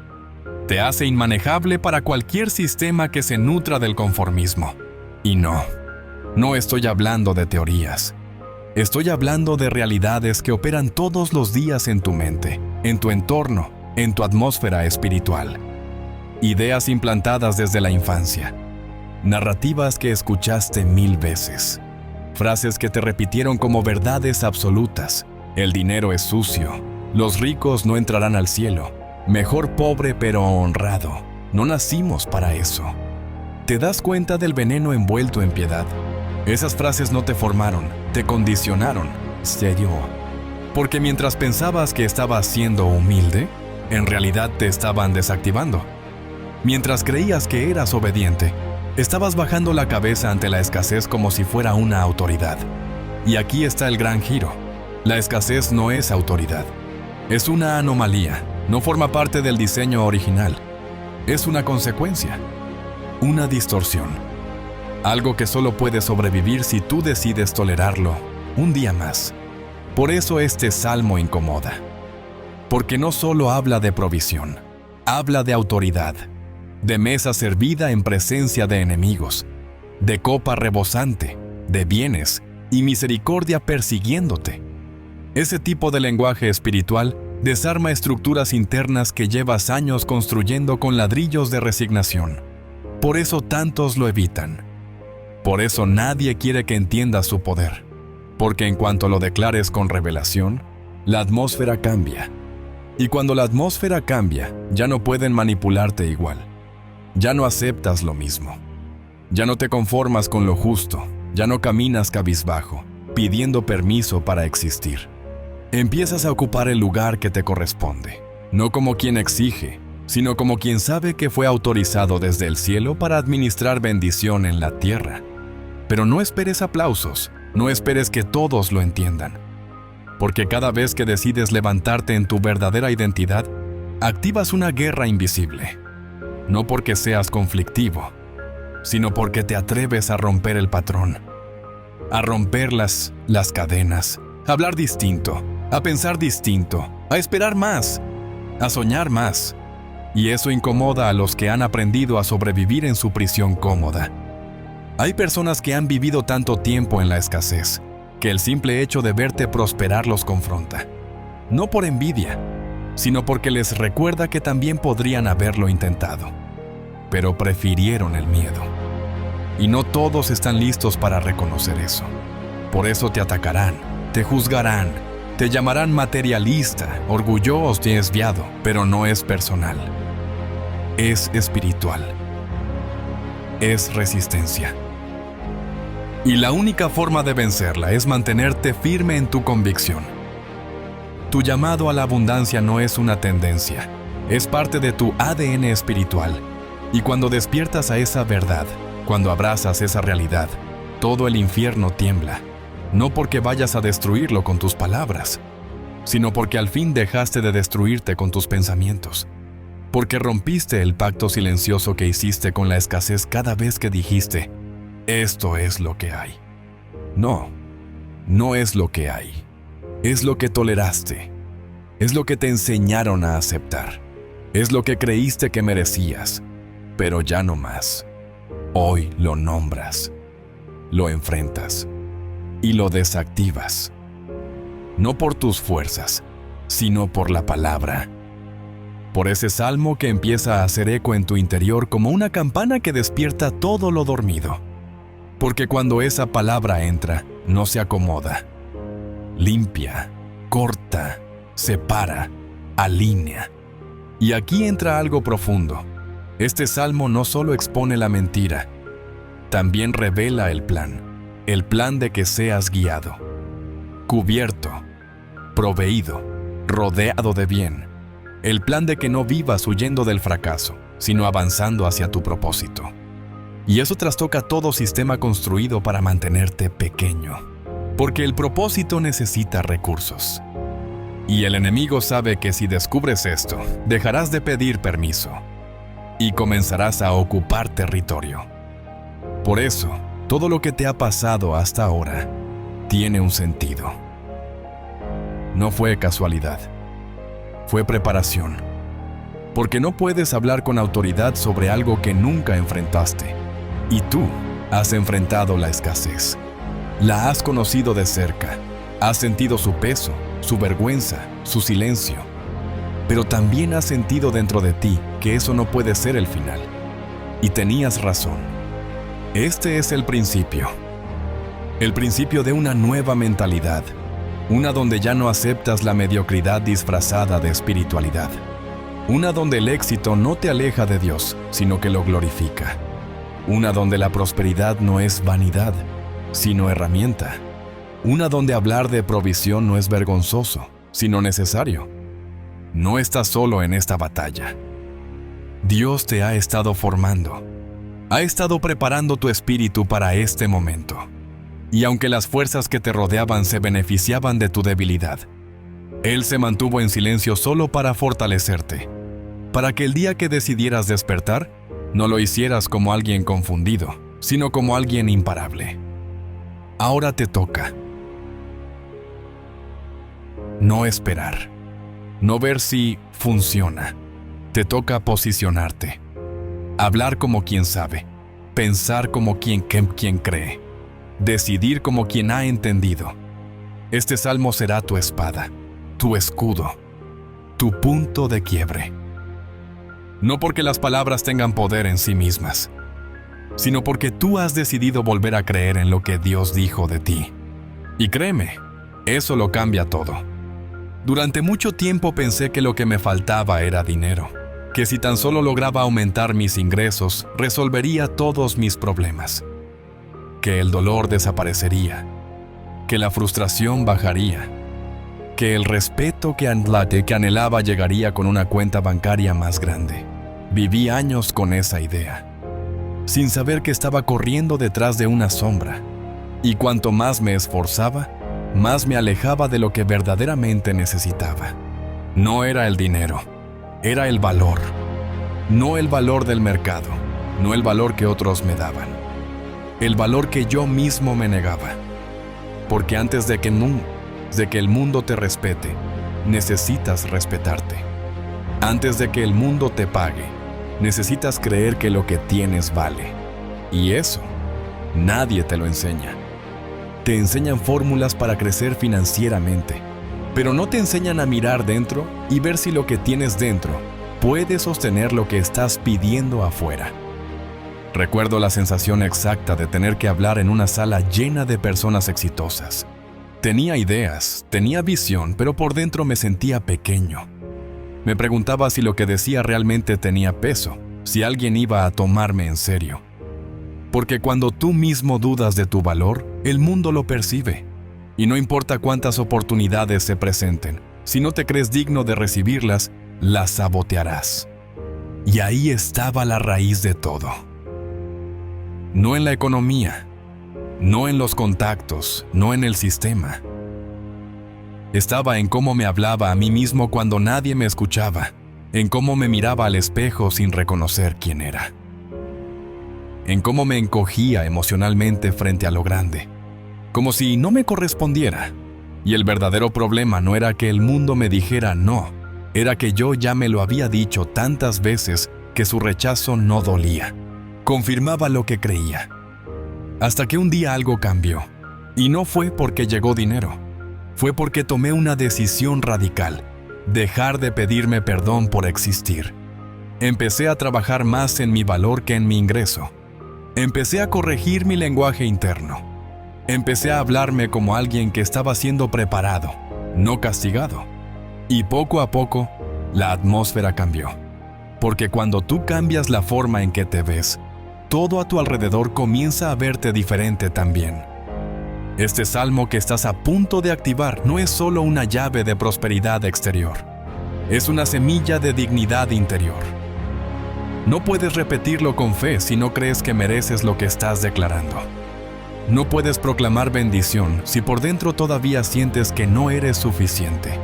te hace inmanejable para cualquier sistema que se nutra del conformismo. Y no estoy hablando de teorías. Estoy hablando de realidades que operan todos los días en tu mente, en tu entorno, en tu atmósfera espiritual. Ideas implantadas desde la infancia. Narrativas que escuchaste 1000 veces. Frases que te repitieron como verdades absolutas. El dinero es sucio. Los ricos no entrarán al cielo. Mejor pobre pero honrado. No nacimos para eso. ¿Te das cuenta del veneno envuelto en piedad? Esas frases no te formaron, te condicionaron. ¿Serio? Porque mientras pensabas que estabas siendo humilde, en realidad te estaban desactivando. Mientras creías que eras obediente, estabas bajando la cabeza ante la escasez como si fuera una autoridad. Y aquí está el gran giro. La escasez no es autoridad. Es una anomalía, no forma parte del diseño original. Es una consecuencia, una distorsión. Algo que solo puede sobrevivir si tú decides tolerarlo un día más. Por eso este salmo incomoda. Porque no solo habla de provisión, habla de autoridad, de mesa servida en presencia de enemigos, de copa rebosante, de bienes y misericordia persiguiéndote. Ese tipo de lenguaje espiritual desarma estructuras internas que llevas años construyendo con ladrillos de resignación. Por eso tantos lo evitan. Por eso nadie quiere que entiendas su poder. Porque en cuanto lo declares con revelación, la atmósfera cambia. Y cuando la atmósfera cambia, ya no pueden manipularte igual. Ya no aceptas lo mismo. Ya no te conformas con lo justo. Ya no caminas cabizbajo, pidiendo permiso para existir. Empiezas a ocupar el lugar que te corresponde. No como quien exige, sino como quien sabe que fue autorizado desde el cielo para administrar bendición en la tierra. Pero no esperes aplausos, no esperes que todos lo entiendan. Porque cada vez que decides levantarte en tu verdadera identidad, activas una guerra invisible. No porque seas conflictivo, sino porque te atreves a romper el patrón, a romper las cadenas, a hablar distinto, a pensar distinto, a esperar más, a soñar más. Y eso incomoda a los que han aprendido a sobrevivir en su prisión cómoda. Hay personas que han vivido tanto tiempo en la escasez, que el simple hecho de verte prosperar los confronta. No por envidia, sino porque les recuerda que también podrían haberlo intentado. Pero prefirieron el miedo. Y no todos están listos para reconocer eso. Por eso te atacarán, te juzgarán, te llamarán materialista, orgulloso y desviado, pero no es personal. Es espiritual. Es resistencia. Y la única forma de vencerla es mantenerte firme en tu convicción. Tu llamado a la abundancia no es una tendencia, es parte de tu ADN espiritual. Y cuando despiertas a esa verdad, cuando abrazas esa realidad, todo el infierno tiembla. No porque vayas a destruirlo con tus palabras, sino porque al fin dejaste de destruirte con tus pensamientos. Porque rompiste el pacto silencioso que hiciste con la escasez cada vez que dijiste, esto es lo que hay. No es lo que hay. Es lo que toleraste. Es lo que te enseñaron a aceptar. Es lo que creíste que merecías. Pero ya no más. Hoy lo nombras. Lo enfrentas. Y lo desactivas. No por tus fuerzas, sino por la palabra. Por ese salmo que empieza a hacer eco en tu interior como una campana que despierta todo lo dormido. Porque cuando esa palabra entra, no se acomoda. Limpia, corta, separa, alinea. Y aquí entra algo profundo. Este salmo no solo expone la mentira, también revela el plan de que seas guiado, cubierto, proveído, rodeado de bien. El plan de que no vivas huyendo del fracaso, sino avanzando hacia tu propósito. Y eso trastoca todo sistema construido para mantenerte pequeño. Porque el propósito necesita recursos. Y el enemigo sabe que si descubres esto, dejarás de pedir permiso. Y comenzarás a ocupar territorio. Por eso, todo lo que te ha pasado hasta ahora, tiene un sentido. No fue casualidad, fue preparación. Porque no puedes hablar con autoridad sobre algo que nunca enfrentaste. Y tú has enfrentado la escasez. La has conocido de cerca. Has sentido su peso, su vergüenza, su silencio. Pero también has sentido dentro de ti que eso no puede ser el final. Y tenías razón. Este es el principio. El principio de una nueva mentalidad. Una donde ya no aceptas la mediocridad disfrazada de espiritualidad. Una donde el éxito no te aleja de Dios, sino que lo glorifica. Una donde la prosperidad no es vanidad, sino herramienta. Una donde hablar de provisión no es vergonzoso, sino necesario. No estás solo en esta batalla. Dios te ha estado formando. Ha estado preparando tu espíritu para este momento. Y aunque las fuerzas que te rodeaban se beneficiaban de tu debilidad, Él se mantuvo en silencio solo para fortalecerte, para que el día que decidieras despertar, no lo hicieras como alguien confundido, sino como alguien imparable. Ahora te toca. No esperar. No ver si funciona. Te toca posicionarte. Hablar como quien sabe. Pensar como quien cree. Decidir como quien ha entendido. Este salmo será tu espada, tu escudo, tu punto de quiebre. No porque las palabras tengan poder en sí mismas, sino porque tú has decidido volver a creer en lo que Dios dijo de ti. Y créeme, eso lo cambia todo. Durante mucho tiempo pensé que lo que me faltaba era dinero, que si tan solo lograba aumentar mis ingresos, resolvería todos mis problemas, que el dolor desaparecería, que la frustración bajaría, que el respeto que anhelaba llegaría con una cuenta bancaria más grande. Viví años con esa idea, sin saber que estaba corriendo detrás de una sombra, y cuanto más me esforzaba, más me alejaba de lo que verdaderamente necesitaba. No era el dinero, era el valor. No el valor del mercado, no el valor que otros me daban. El valor que yo mismo me negaba. Porque antes de que el mundo te respete, necesitas respetarte. Antes de que el mundo te pague, necesitas creer que lo que tienes vale. Y eso, nadie te lo enseña. Te enseñan fórmulas para crecer financieramente, pero no te enseñan a mirar dentro y ver si lo que tienes dentro puede sostener lo que estás pidiendo afuera. Recuerdo la sensación exacta de tener que hablar en una sala llena de personas exitosas. Tenía ideas, tenía visión, pero por dentro me sentía pequeño. Me preguntaba si lo que decía realmente tenía peso, si alguien iba a tomarme en serio. Porque cuando tú mismo dudas de tu valor, el mundo lo percibe. Y no importa cuántas oportunidades se presenten, si no te crees digno de recibirlas, las sabotearás. Y ahí estaba la raíz de todo. No en la economía, no en los contactos, no en el sistema. Estaba en cómo me hablaba a mí mismo cuando nadie me escuchaba, en cómo me miraba al espejo sin reconocer quién era, en cómo me encogía emocionalmente frente a lo grande, como si no me correspondiera. Y el verdadero problema no era que el mundo me dijera no, era que yo ya me lo había dicho tantas veces que su rechazo no dolía. Confirmaba lo que creía. Hasta que un día algo cambió. Y no fue porque llegó dinero. Fue porque tomé una decisión radical. Dejar de pedirme perdón por existir. Empecé a trabajar más en mi valor que en mi ingreso. Empecé a corregir mi lenguaje interno. Empecé a hablarme como alguien que estaba siendo preparado, no castigado. Y poco a poco, la atmósfera cambió. Porque cuando tú cambias la forma en que te ves, todo a tu alrededor comienza a verte diferente también. Este salmo que estás a punto de activar no es solo una llave de prosperidad exterior. Es una semilla de dignidad interior. No puedes repetirlo con fe si no crees que mereces lo que estás declarando. No puedes proclamar bendición si por dentro todavía sientes que no eres suficiente.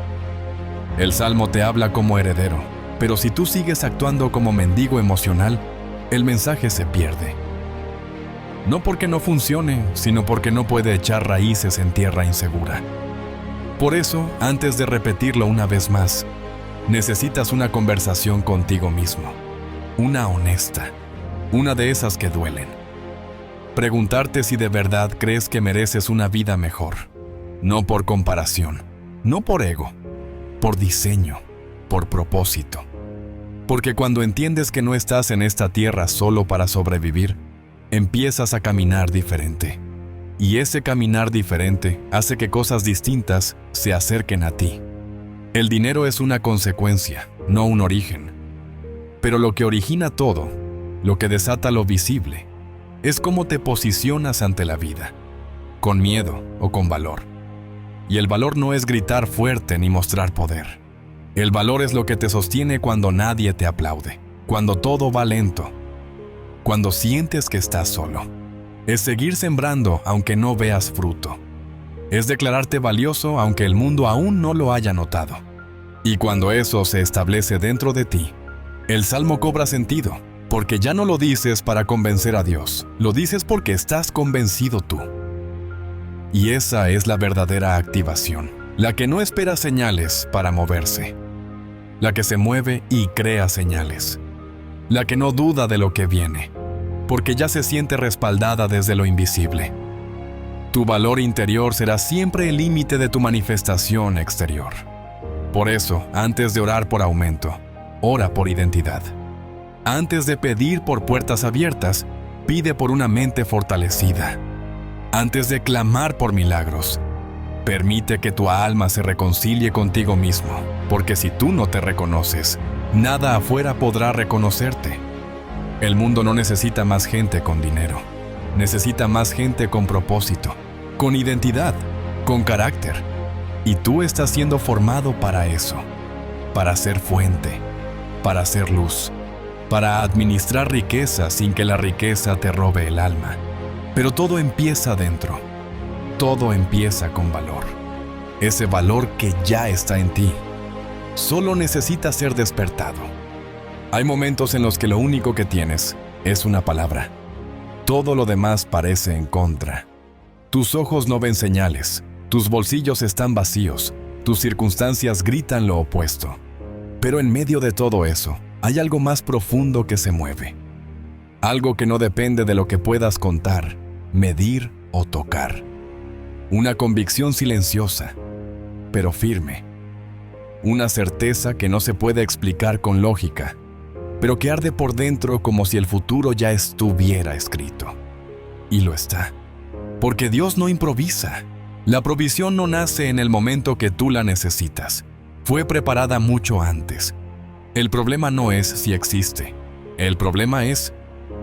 El salmo te habla como heredero, pero si tú sigues actuando como mendigo emocional, el mensaje se pierde. No porque no funcione, sino porque no puede echar raíces en tierra insegura. Por eso, antes de repetirlo una vez más, necesitas una conversación contigo mismo. Una honesta. Una de esas que duelen. Preguntarte si de verdad crees que mereces una vida mejor. No por comparación, no por ego, por diseño, por propósito. Porque cuando entiendes que no estás en esta tierra solo para sobrevivir, empiezas a caminar diferente. Y ese caminar diferente hace que cosas distintas se acerquen a ti. El dinero es una consecuencia, no un origen. Pero lo que origina todo, lo que desata lo visible, es cómo te posicionas ante la vida, con miedo o con valor. Y el valor no es gritar fuerte ni mostrar poder. El valor es lo que te sostiene cuando nadie te aplaude, cuando todo va lento, cuando sientes que estás solo. Es seguir sembrando aunque no veas fruto. Es declararte valioso aunque el mundo aún no lo haya notado. Y cuando eso se establece dentro de ti, el salmo cobra sentido, porque ya no lo dices para convencer a Dios, lo dices porque estás convencido tú. Y esa es la verdadera activación, la que no espera señales para moverse, la que se mueve y crea señales, la que no duda de lo que viene, porque ya se siente respaldada desde lo invisible. Tu valor interior será siempre el límite de tu manifestación exterior. Por eso, antes de orar por aumento, ora por identidad. Antes de pedir por puertas abiertas, pide por una mente fortalecida. Antes de clamar por milagros, permite que tu alma se reconcilie contigo mismo, porque si tú no te reconoces, nada afuera podrá reconocerte. El mundo no necesita más gente con dinero, necesita más gente con propósito, con identidad, con carácter. Y tú estás siendo formado para eso, para ser fuente, para ser luz, para administrar riqueza sin que la riqueza te robe el alma. Pero todo empieza dentro, todo empieza con valor. Ese valor que ya está en ti, solo necesita ser despertado. Hay momentos en los que lo único que tienes es una palabra. Todo lo demás parece en contra. Tus ojos no ven señales, tus bolsillos están vacíos, tus circunstancias gritan lo opuesto. Pero en medio de todo eso, hay algo más profundo que se mueve. Algo que no depende de lo que puedas contar, medir o tocar. Una convicción silenciosa, pero firme. Una certeza que no se puede explicar con lógica, pero que arde por dentro como si el futuro ya estuviera escrito. Y lo está. Porque Dios no improvisa. La provisión no nace en el momento que tú la necesitas. Fue preparada mucho antes. El problema no es si existe. El problema es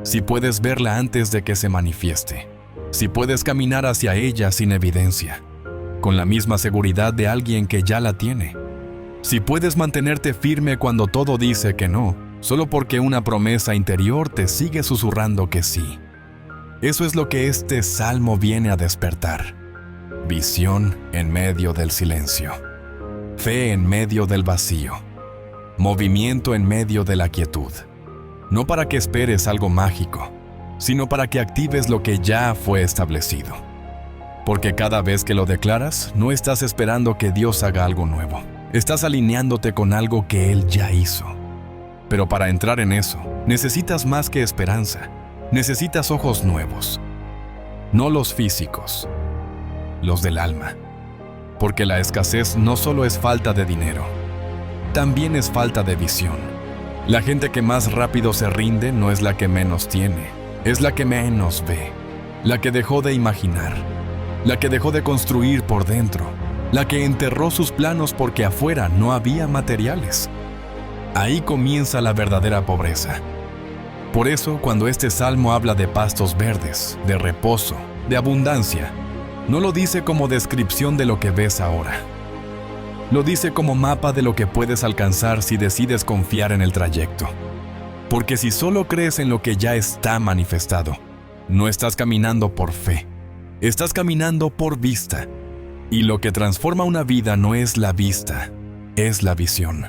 si puedes verla antes de que se manifieste. Si puedes caminar hacia ella sin evidencia, con la misma seguridad de alguien que ya la tiene. Si puedes mantenerte firme cuando todo dice que no, solo porque una promesa interior te sigue susurrando que sí. Eso es lo que este salmo viene a despertar. Visión en medio del silencio. Fe en medio del vacío. Movimiento en medio de la quietud. No para que esperes algo mágico, sino para que actives lo que ya fue establecido. Porque cada vez que lo declaras, no estás esperando que Dios haga algo nuevo. Estás alineándote con algo que Él ya hizo. Pero para entrar en eso, necesitas más que esperanza. Necesitas ojos nuevos. No los físicos, los del alma. Porque la escasez no solo es falta de dinero, también es falta de visión. La gente que más rápido se rinde no es la que menos tiene, es la que menos ve, la que dejó de imaginar, la que dejó de construir por dentro, la que enterró sus planos porque afuera no había materiales. Ahí comienza la verdadera pobreza. Por eso, cuando este salmo habla de pastos verdes, de reposo, de abundancia, no lo dice como descripción de lo que ves ahora. Lo dice como mapa de lo que puedes alcanzar si decides confiar en el trayecto. Porque si solo crees en lo que ya está manifestado, no estás caminando por fe, estás caminando por vista. Y lo que transforma una vida no es la vista, es la visión.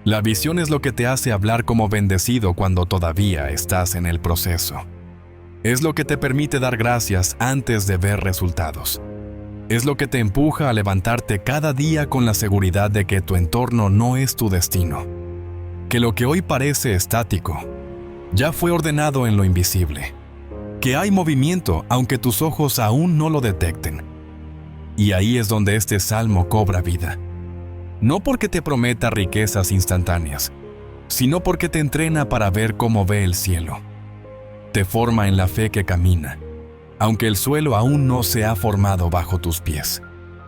La visión es lo que te hace hablar como bendecido cuando todavía estás en el proceso. Es lo que te permite dar gracias antes de ver resultados. Es lo que te empuja a levantarte cada día con la seguridad de que tu entorno no es tu destino. Que lo que hoy parece estático ya fue ordenado en lo invisible. Que hay movimiento aunque tus ojos aún no lo detecten. Y ahí es donde este salmo cobra vida. No porque te prometa riquezas instantáneas, sino porque te entrena para ver cómo ve el cielo. Te forma en la fe que camina, aunque el suelo aún no se ha formado bajo tus pies.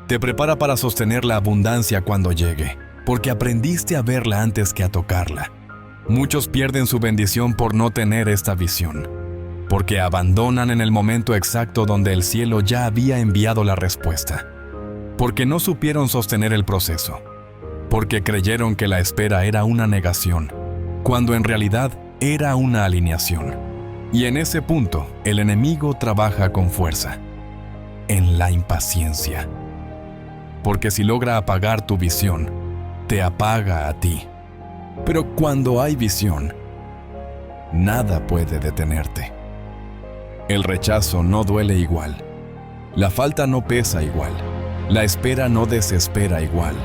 Te prepara para sostener la abundancia cuando llegue, porque aprendiste a verla antes que a tocarla. Muchos pierden su bendición por no tener esta visión, porque abandonan en el momento exacto donde el cielo ya había enviado la respuesta, porque no supieron sostener el proceso, porque creyeron que la espera era una negación, cuando en realidad era una alineación. Y en ese punto, el enemigo trabaja con fuerza, en la impaciencia. Porque si logra apagar tu visión, te apaga a ti. Pero cuando hay visión, nada puede detenerte. El rechazo no duele igual. La falta no pesa igual. La espera no desespera igual.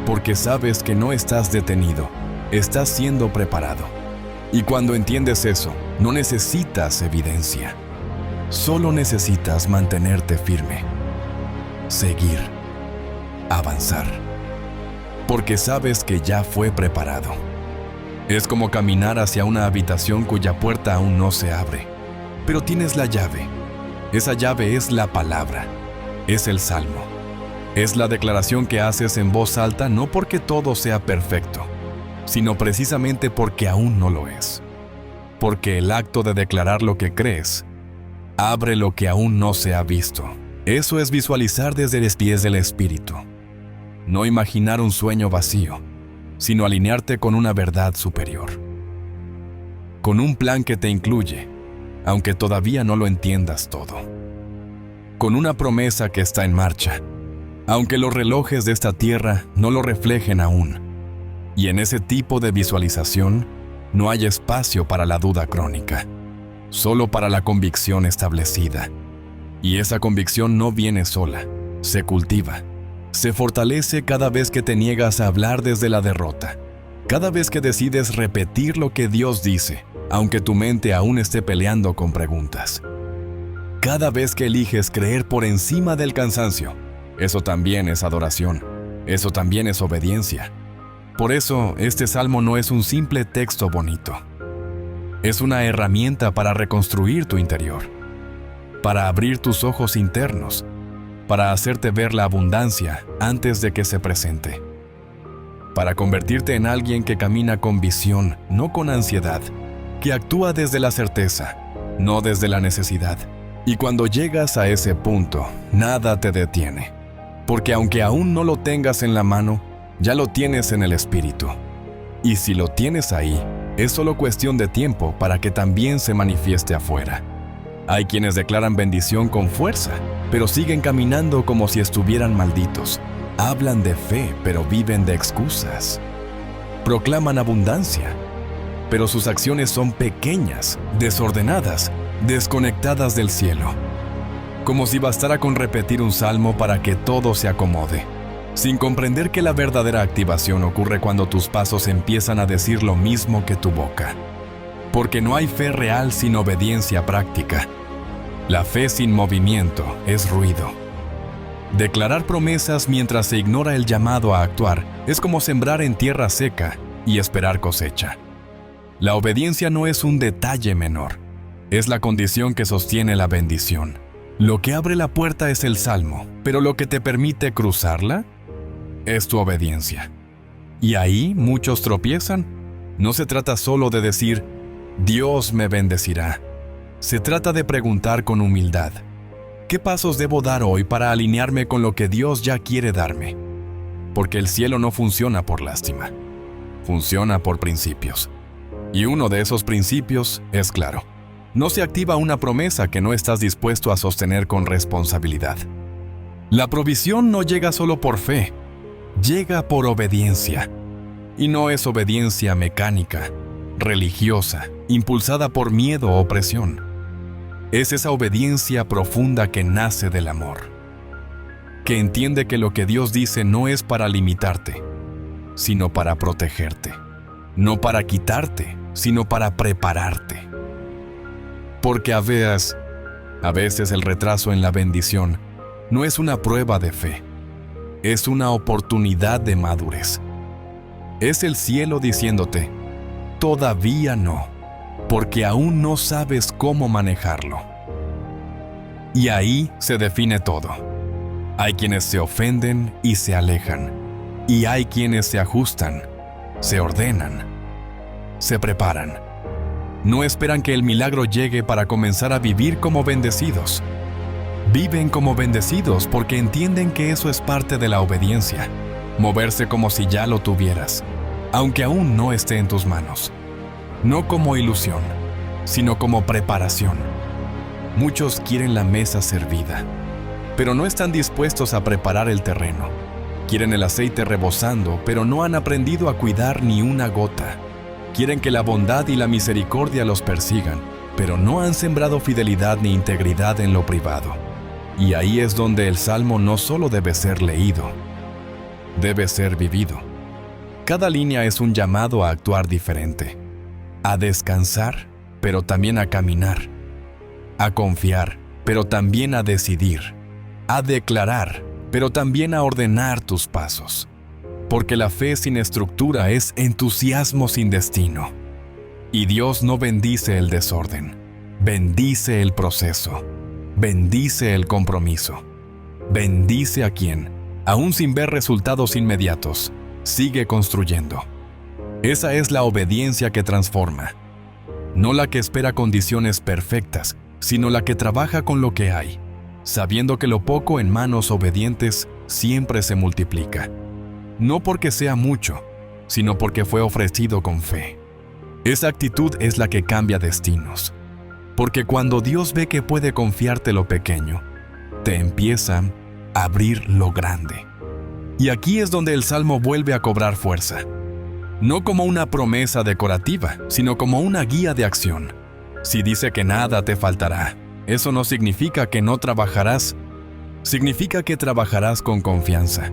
Porque sabes que no estás detenido, estás siendo preparado. Y cuando entiendes eso, no necesitas evidencia. Solo necesitas mantenerte firme. Seguir. Avanzar. Porque sabes que ya fue preparado. Es como caminar hacia una habitación cuya puerta aún no se abre. Pero tienes la llave. Esa llave es la palabra. Es el salmo. Es la declaración que haces en voz alta no porque todo sea perfecto, sino precisamente porque aún no lo es. Porque el acto de declarar lo que crees abre lo que aún no se ha visto. Eso es visualizar desde los pies del Espíritu. No imaginar un sueño vacío, sino alinearte con una verdad superior. Con un plan que te incluye, aunque todavía no lo entiendas todo. Con una promesa que está en marcha, aunque los relojes de esta tierra no lo reflejen aún. Y en ese tipo de visualización, no hay espacio para la duda crónica, solo para la convicción establecida. Y esa convicción no viene sola, se cultiva. Se fortalece cada vez que te niegas a hablar desde la derrota, cada vez que decides repetir lo que Dios dice, aunque tu mente aún esté peleando con preguntas. Cada vez que eliges creer por encima del cansancio, eso también es adoración, eso también es obediencia. Por eso, este salmo no es un simple texto bonito. Es una herramienta para reconstruir tu interior, para abrir tus ojos internos, para hacerte ver la abundancia antes de que se presente, para convertirte en alguien que camina con visión, no con ansiedad, que actúa desde la certeza, no desde la necesidad. Y cuando llegas a ese punto, nada te detiene, porque aunque aún no lo tengas en la mano, ya lo tienes en el espíritu. Y si lo tienes ahí, es solo cuestión de tiempo para que también se manifieste afuera. Hay quienes declaran bendición con fuerza, pero siguen caminando como si estuvieran malditos. Hablan de fe, pero viven de excusas. Proclaman abundancia, pero sus acciones son pequeñas, desordenadas, desconectadas del cielo. Como si bastara con repetir un salmo para que todo se acomode, sin comprender que la verdadera activación ocurre cuando tus pasos empiezan a decir lo mismo que tu boca. Porque no hay fe real sin obediencia práctica. La fe sin movimiento es ruido. Declarar promesas mientras se ignora el llamado a actuar es como sembrar en tierra seca y esperar cosecha. La obediencia no es un detalle menor, es la condición que sostiene la bendición. Lo que abre la puerta es el salmo, pero lo que te permite cruzarla es tu obediencia. Y ahí muchos tropiezan. No se trata solo de decir, Dios me bendecirá. Se trata de preguntar con humildad, ¿qué pasos debo dar hoy para alinearme con lo que Dios ya quiere darme? Porque el cielo no funciona por lástima, funciona por principios. Y uno de esos principios es claro. No se activa una promesa que no estás dispuesto a sostener con responsabilidad. La provisión no llega solo por fe, llega por obediencia. Y no es obediencia mecánica, religiosa, impulsada por miedo o presión. Es esa obediencia profunda que nace del amor, que entiende que lo que Dios dice no es para limitarte, sino para protegerte, no para quitarte, sino para prepararte. Porque a veces el retraso en la bendición no es una prueba de fe, es una oportunidad de madurez. Es el cielo diciéndote, todavía no, porque aún no sabes cómo manejarlo. Y ahí se define todo. Hay quienes se ofenden y se alejan, y hay quienes se ajustan, se ordenan, se preparan. No esperan que el milagro llegue para comenzar a vivir como bendecidos. Viven como bendecidos porque entienden que eso es parte de la obediencia. Moverse como si ya lo tuvieras, aunque aún no esté en tus manos. No como ilusión, sino como preparación. Muchos quieren la mesa servida, pero no están dispuestos a preparar el terreno. Quieren el aceite rebosando, pero no han aprendido a cuidar ni una gota. Quieren que la bondad y la misericordia los persigan, pero no han sembrado fidelidad ni integridad en lo privado. Y ahí es donde el Salmo no solo debe ser leído, debe ser vivido. Cada línea es un llamado a actuar diferente, a descansar, pero también a caminar, a confiar, pero también a decidir, a declarar, pero también a ordenar tus pasos. Porque la fe sin estructura es entusiasmo sin destino. Y Dios no bendice el desorden, bendice el proceso, bendice el compromiso, bendice a quien, aún sin ver resultados inmediatos, sigue construyendo. Esa es la obediencia que transforma, no la que espera condiciones perfectas, sino la que trabaja con lo que hay, sabiendo que lo poco en manos obedientes siempre se multiplica. No porque sea mucho, sino porque fue ofrecido con fe. Esa actitud es la que cambia destinos. Porque cuando Dios ve que puede confiarte lo pequeño, te empieza a abrir lo grande. Y aquí es donde el Salmo vuelve a cobrar fuerza. No como una promesa decorativa, sino como una guía de acción. Si dice que nada te faltará, eso no significa que no trabajarás, significa que trabajarás con confianza.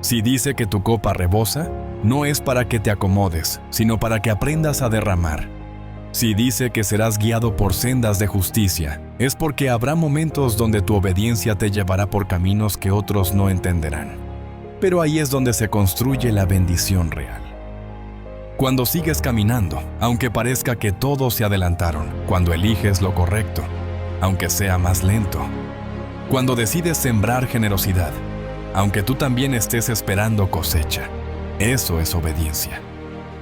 Si dice que tu copa rebosa, no es para que te acomodes, sino para que aprendas a derramar. Si dice que serás guiado por sendas de justicia, es porque habrá momentos donde tu obediencia te llevará por caminos que otros no entenderán. Pero ahí es donde se construye la bendición real. Cuando sigues caminando, aunque parezca que todos se adelantaron, cuando eliges lo correcto, aunque sea más lento, cuando decides sembrar generosidad, aunque tú también estés esperando cosecha. Eso es obediencia.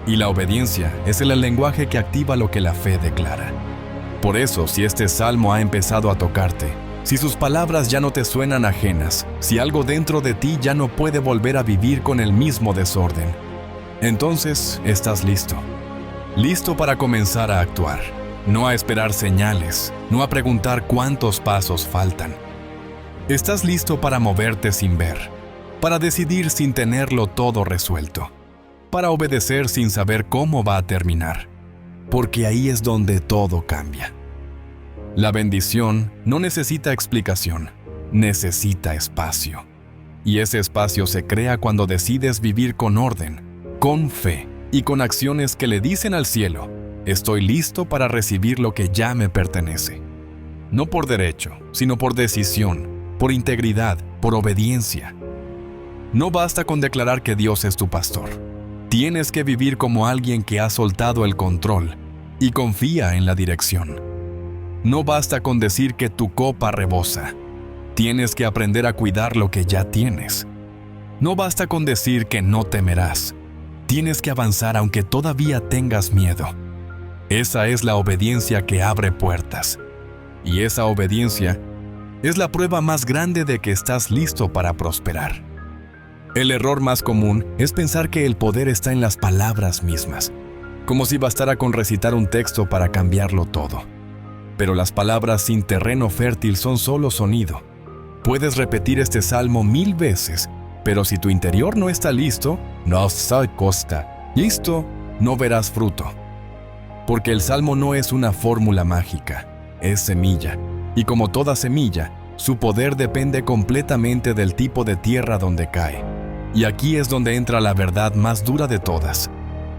Y la obediencia es el lenguaje que activa lo que la fe declara. Por eso, si este salmo ha empezado a tocarte, si sus palabras ya no te suenan ajenas, si algo dentro de ti ya no puede volver a vivir con el mismo desorden, entonces estás listo. Listo para comenzar a actuar, no a esperar señales, no a preguntar cuántos pasos faltan. Estás listo para moverte sin ver, para decidir sin tenerlo todo resuelto, para obedecer sin saber cómo va a terminar, porque ahí es donde todo cambia. La bendición no necesita explicación, necesita espacio. Y ese espacio se crea cuando decides vivir con orden, con fe y con acciones que le dicen al cielo, estoy listo para recibir lo que ya me pertenece. No por derecho, sino por decisión, por integridad, por obediencia. No basta con declarar que Dios es tu pastor. Tienes que vivir como alguien que ha soltado el control y confía en la dirección. No basta con decir que tu copa rebosa. Tienes que aprender a cuidar lo que ya tienes. No basta con decir que no temerás. Tienes que avanzar aunque todavía tengas miedo. Esa es la obediencia que abre puertas. Y esa obediencia es la prueba más grande de que estás listo para prosperar. El error más común es pensar que el poder está en las palabras mismas, como si bastara con recitar un texto para cambiarlo todo. Pero las palabras sin terreno fértil son solo sonido. Puedes repetir este salmo 1000 veces, pero si tu interior no está listo, no verás fruto. Porque el salmo no es una fórmula mágica, es semilla, y como toda semilla, su poder depende completamente del tipo de tierra donde cae. Y aquí es donde entra la verdad más dura de todas.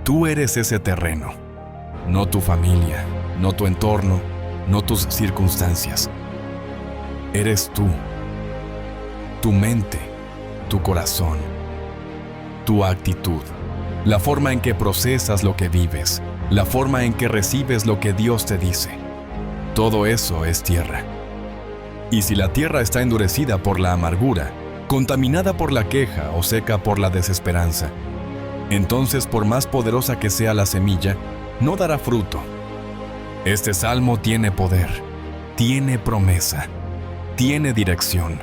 Tú eres ese terreno, no tu familia, no tu entorno, no tus circunstancias. Eres tú, tu mente, tu corazón, tu actitud, la forma en que procesas lo que vives, la forma en que recibes lo que Dios te dice. Todo eso es tierra. Y si la tierra está endurecida por la amargura, contaminada por la queja o seca por la desesperanza, entonces por más poderosa que sea la semilla, no dará fruto. Este salmo tiene poder, tiene promesa, tiene dirección.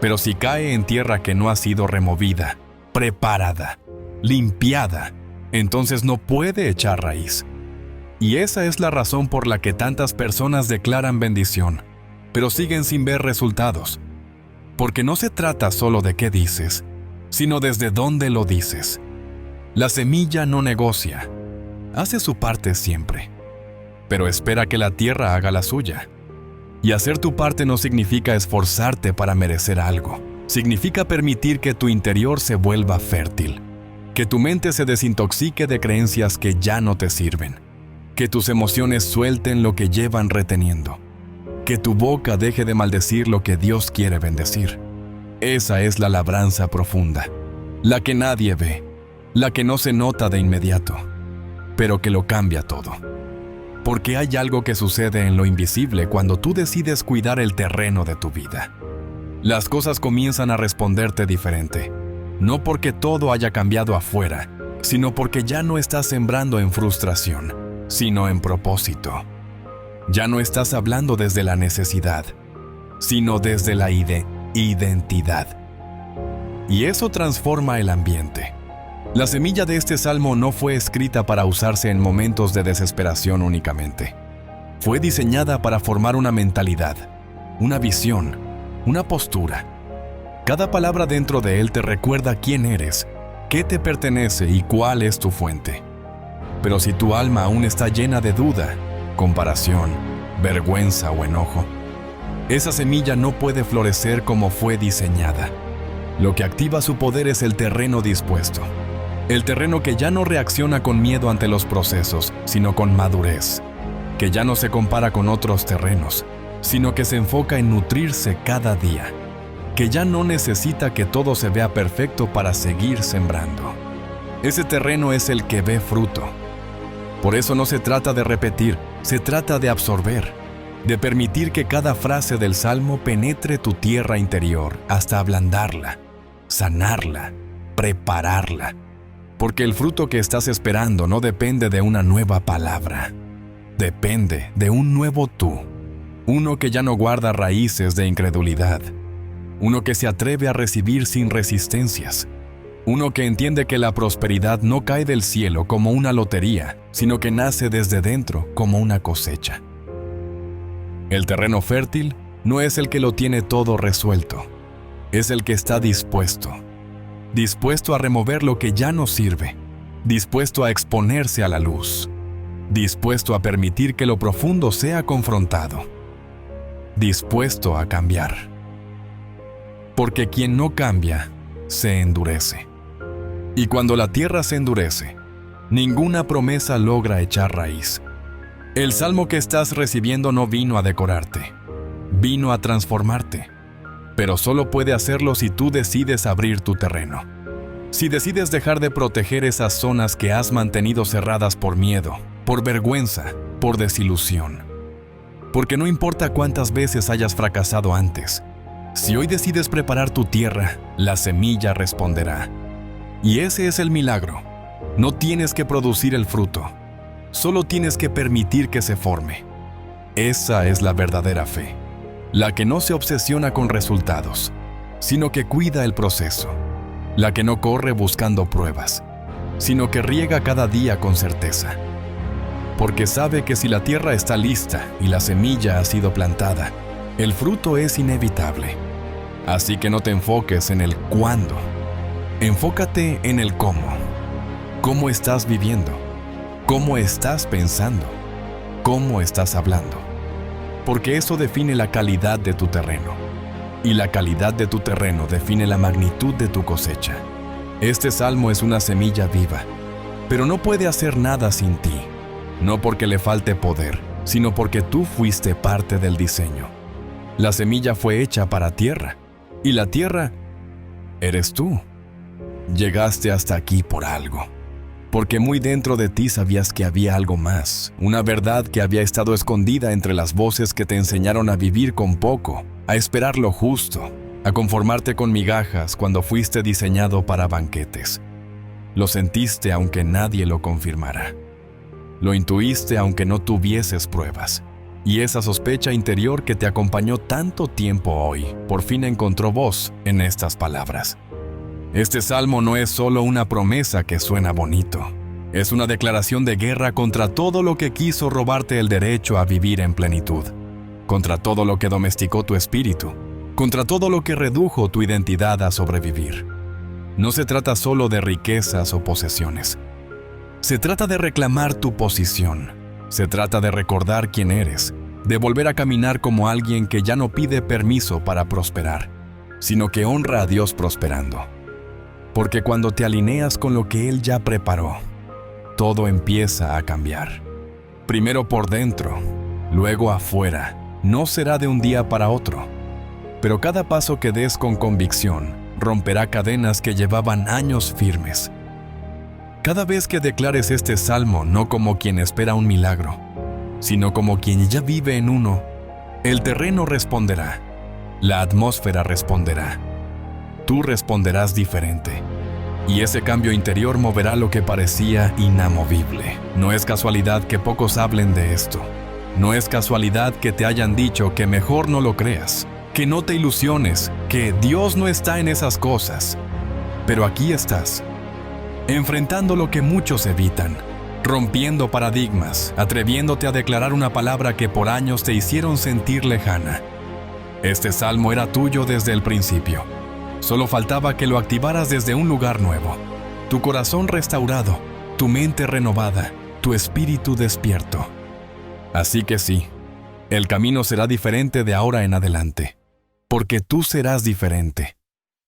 Pero si cae en tierra que no ha sido removida, preparada, limpiada, entonces no puede echar raíz. Y esa es la razón por la que tantas personas declaran bendición, pero siguen sin ver resultados. Porque no se trata solo de qué dices, sino desde dónde lo dices. La semilla no negocia, hace su parte siempre, pero espera que la tierra haga la suya. Y hacer tu parte no significa esforzarte para merecer algo. Significa permitir que tu interior se vuelva fértil, que tu mente se desintoxique de creencias que ya no te sirven, que tus emociones suelten lo que llevan reteniendo, que tu boca deje de maldecir lo que Dios quiere bendecir. Esa es la labranza profunda, la que nadie ve, la que no se nota de inmediato, pero que lo cambia todo. Porque hay algo que sucede en lo invisible cuando tú decides cuidar el terreno de tu vida. Las cosas comienzan a responderte diferente, no porque todo haya cambiado afuera, sino porque ya no estás sembrando en frustración, sino en propósito. Ya no estás hablando desde la necesidad, sino desde la identidad. Y eso transforma el ambiente. La semilla de este salmo no fue escrita para usarse en momentos de desesperación únicamente. Fue diseñada para formar una mentalidad, una visión, una postura. Cada palabra dentro de él te recuerda quién eres, qué te pertenece y cuál es tu fuente. Pero si tu alma aún está llena de duda, comparación, vergüenza o enojo, esa semilla no puede florecer como fue diseñada. Lo que activa su poder es el terreno dispuesto. El terreno que ya no reacciona con miedo ante los procesos, sino con madurez. Que ya no se compara con otros terrenos, sino que se enfoca en nutrirse cada día. Que ya no necesita que todo se vea perfecto para seguir sembrando. Ese terreno es el que ve fruto. Por eso no se trata de repetir, se trata de absorber, de permitir que cada frase del salmo penetre tu tierra interior hasta ablandarla, sanarla, prepararla. Porque el fruto que estás esperando no depende de una nueva palabra. Depende de un nuevo tú. Uno que ya no guarda raíces de incredulidad. Uno que se atreve a recibir sin resistencias. Uno que entiende que la prosperidad no cae del cielo como una lotería, sino que nace desde dentro como una cosecha. El terreno fértil no es el que lo tiene todo resuelto. Es el que está dispuesto. Dispuesto a remover lo que ya no sirve, dispuesto a exponerse a la luz, dispuesto a permitir que lo profundo sea confrontado, dispuesto a cambiar. Porque quien no cambia, se endurece. Y cuando la tierra se endurece, ninguna promesa logra echar raíz. El salmo que estás recibiendo no vino a decorarte, vino a transformarte. Pero solo puede hacerlo si tú decides abrir tu terreno. Si decides dejar de proteger esas zonas que has mantenido cerradas por miedo, por vergüenza, por desilusión. Porque no importa cuántas veces hayas fracasado antes, si hoy decides preparar tu tierra, la semilla responderá. Y ese es el milagro. No tienes que producir el fruto, solo tienes que permitir que se forme. Esa es la verdadera fe. La que no se obsesiona con resultados, sino que cuida el proceso. La que no corre buscando pruebas, sino que riega cada día con certeza. Porque sabe que si la tierra está lista y la semilla ha sido plantada, el fruto es inevitable. Así que no te enfoques en el cuándo. Enfócate en el cómo. ¿Cómo estás viviendo? ¿Cómo estás pensando? ¿Cómo estás hablando? porque eso define la calidad de tu terreno. Y la calidad de tu terreno define la magnitud de tu cosecha. Este salmo es una semilla viva, pero no puede hacer nada sin ti, no porque le falte poder, sino porque tú fuiste parte del diseño. La semilla fue hecha para tierra, y la tierra eres tú. Llegaste hasta aquí por algo, porque muy dentro de ti sabías que había algo más, una verdad que había estado escondida entre las voces que te enseñaron a vivir con poco, a esperar lo justo, a conformarte con migajas cuando fuiste diseñado para banquetes. Lo sentiste aunque nadie lo confirmara. Lo intuiste aunque no tuvieses pruebas. Y esa sospecha interior que te acompañó tanto tiempo hoy, por fin encontró voz en estas palabras. Este salmo no es solo una promesa que suena bonito. Es una declaración de guerra contra todo lo que quiso robarte el derecho a vivir en plenitud. Contra todo lo que domesticó tu espíritu. Contra todo lo que redujo tu identidad a sobrevivir. No se trata solo de riquezas o posesiones. Se trata de reclamar tu posición. Se trata de recordar quién eres, de volver a caminar como alguien que ya no pide permiso para prosperar, sino que honra a Dios prosperando. Porque cuando te alineas con lo que Él ya preparó, todo empieza a cambiar. Primero por dentro, luego afuera. No será de un día para otro, pero cada paso que des con convicción romperá cadenas que llevaban años firmes. Cada vez que declares este salmo no como quien espera un milagro, sino como quien ya vive en uno, el terreno responderá, la atmósfera responderá, tú responderás diferente, y ese cambio interior moverá lo que parecía inamovible. No es casualidad que pocos hablen de esto. No es casualidad que te hayan dicho que mejor no lo creas, que no te ilusiones, que Dios no está en esas cosas. Pero aquí estás, enfrentando lo que muchos evitan, rompiendo paradigmas, atreviéndote a declarar una palabra que por años te hicieron sentir lejana. Este salmo era tuyo desde el principio. Solo faltaba que lo activaras desde un lugar nuevo. Tu corazón restaurado, tu mente renovada, tu espíritu despierto. Así que sí, el camino será diferente de ahora en adelante, porque tú serás diferente.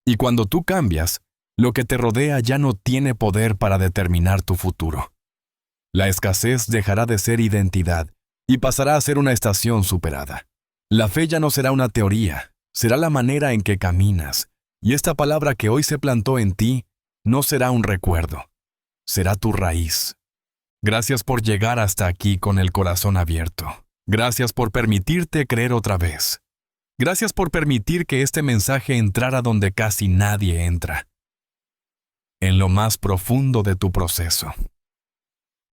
Y cuando tú cambias, lo que te rodea ya no tiene poder para determinar tu futuro. La escasez dejará de ser identidad y pasará a ser una estación superada. La fe ya no será una teoría, será la manera en que caminas, y esta palabra que hoy se plantó en ti no será un recuerdo, será tu raíz. Gracias por llegar hasta aquí con el corazón abierto. Gracias por permitirte creer otra vez. Gracias por permitir que este mensaje entrara donde casi nadie entra. En lo más profundo de tu proceso.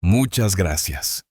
Muchas gracias.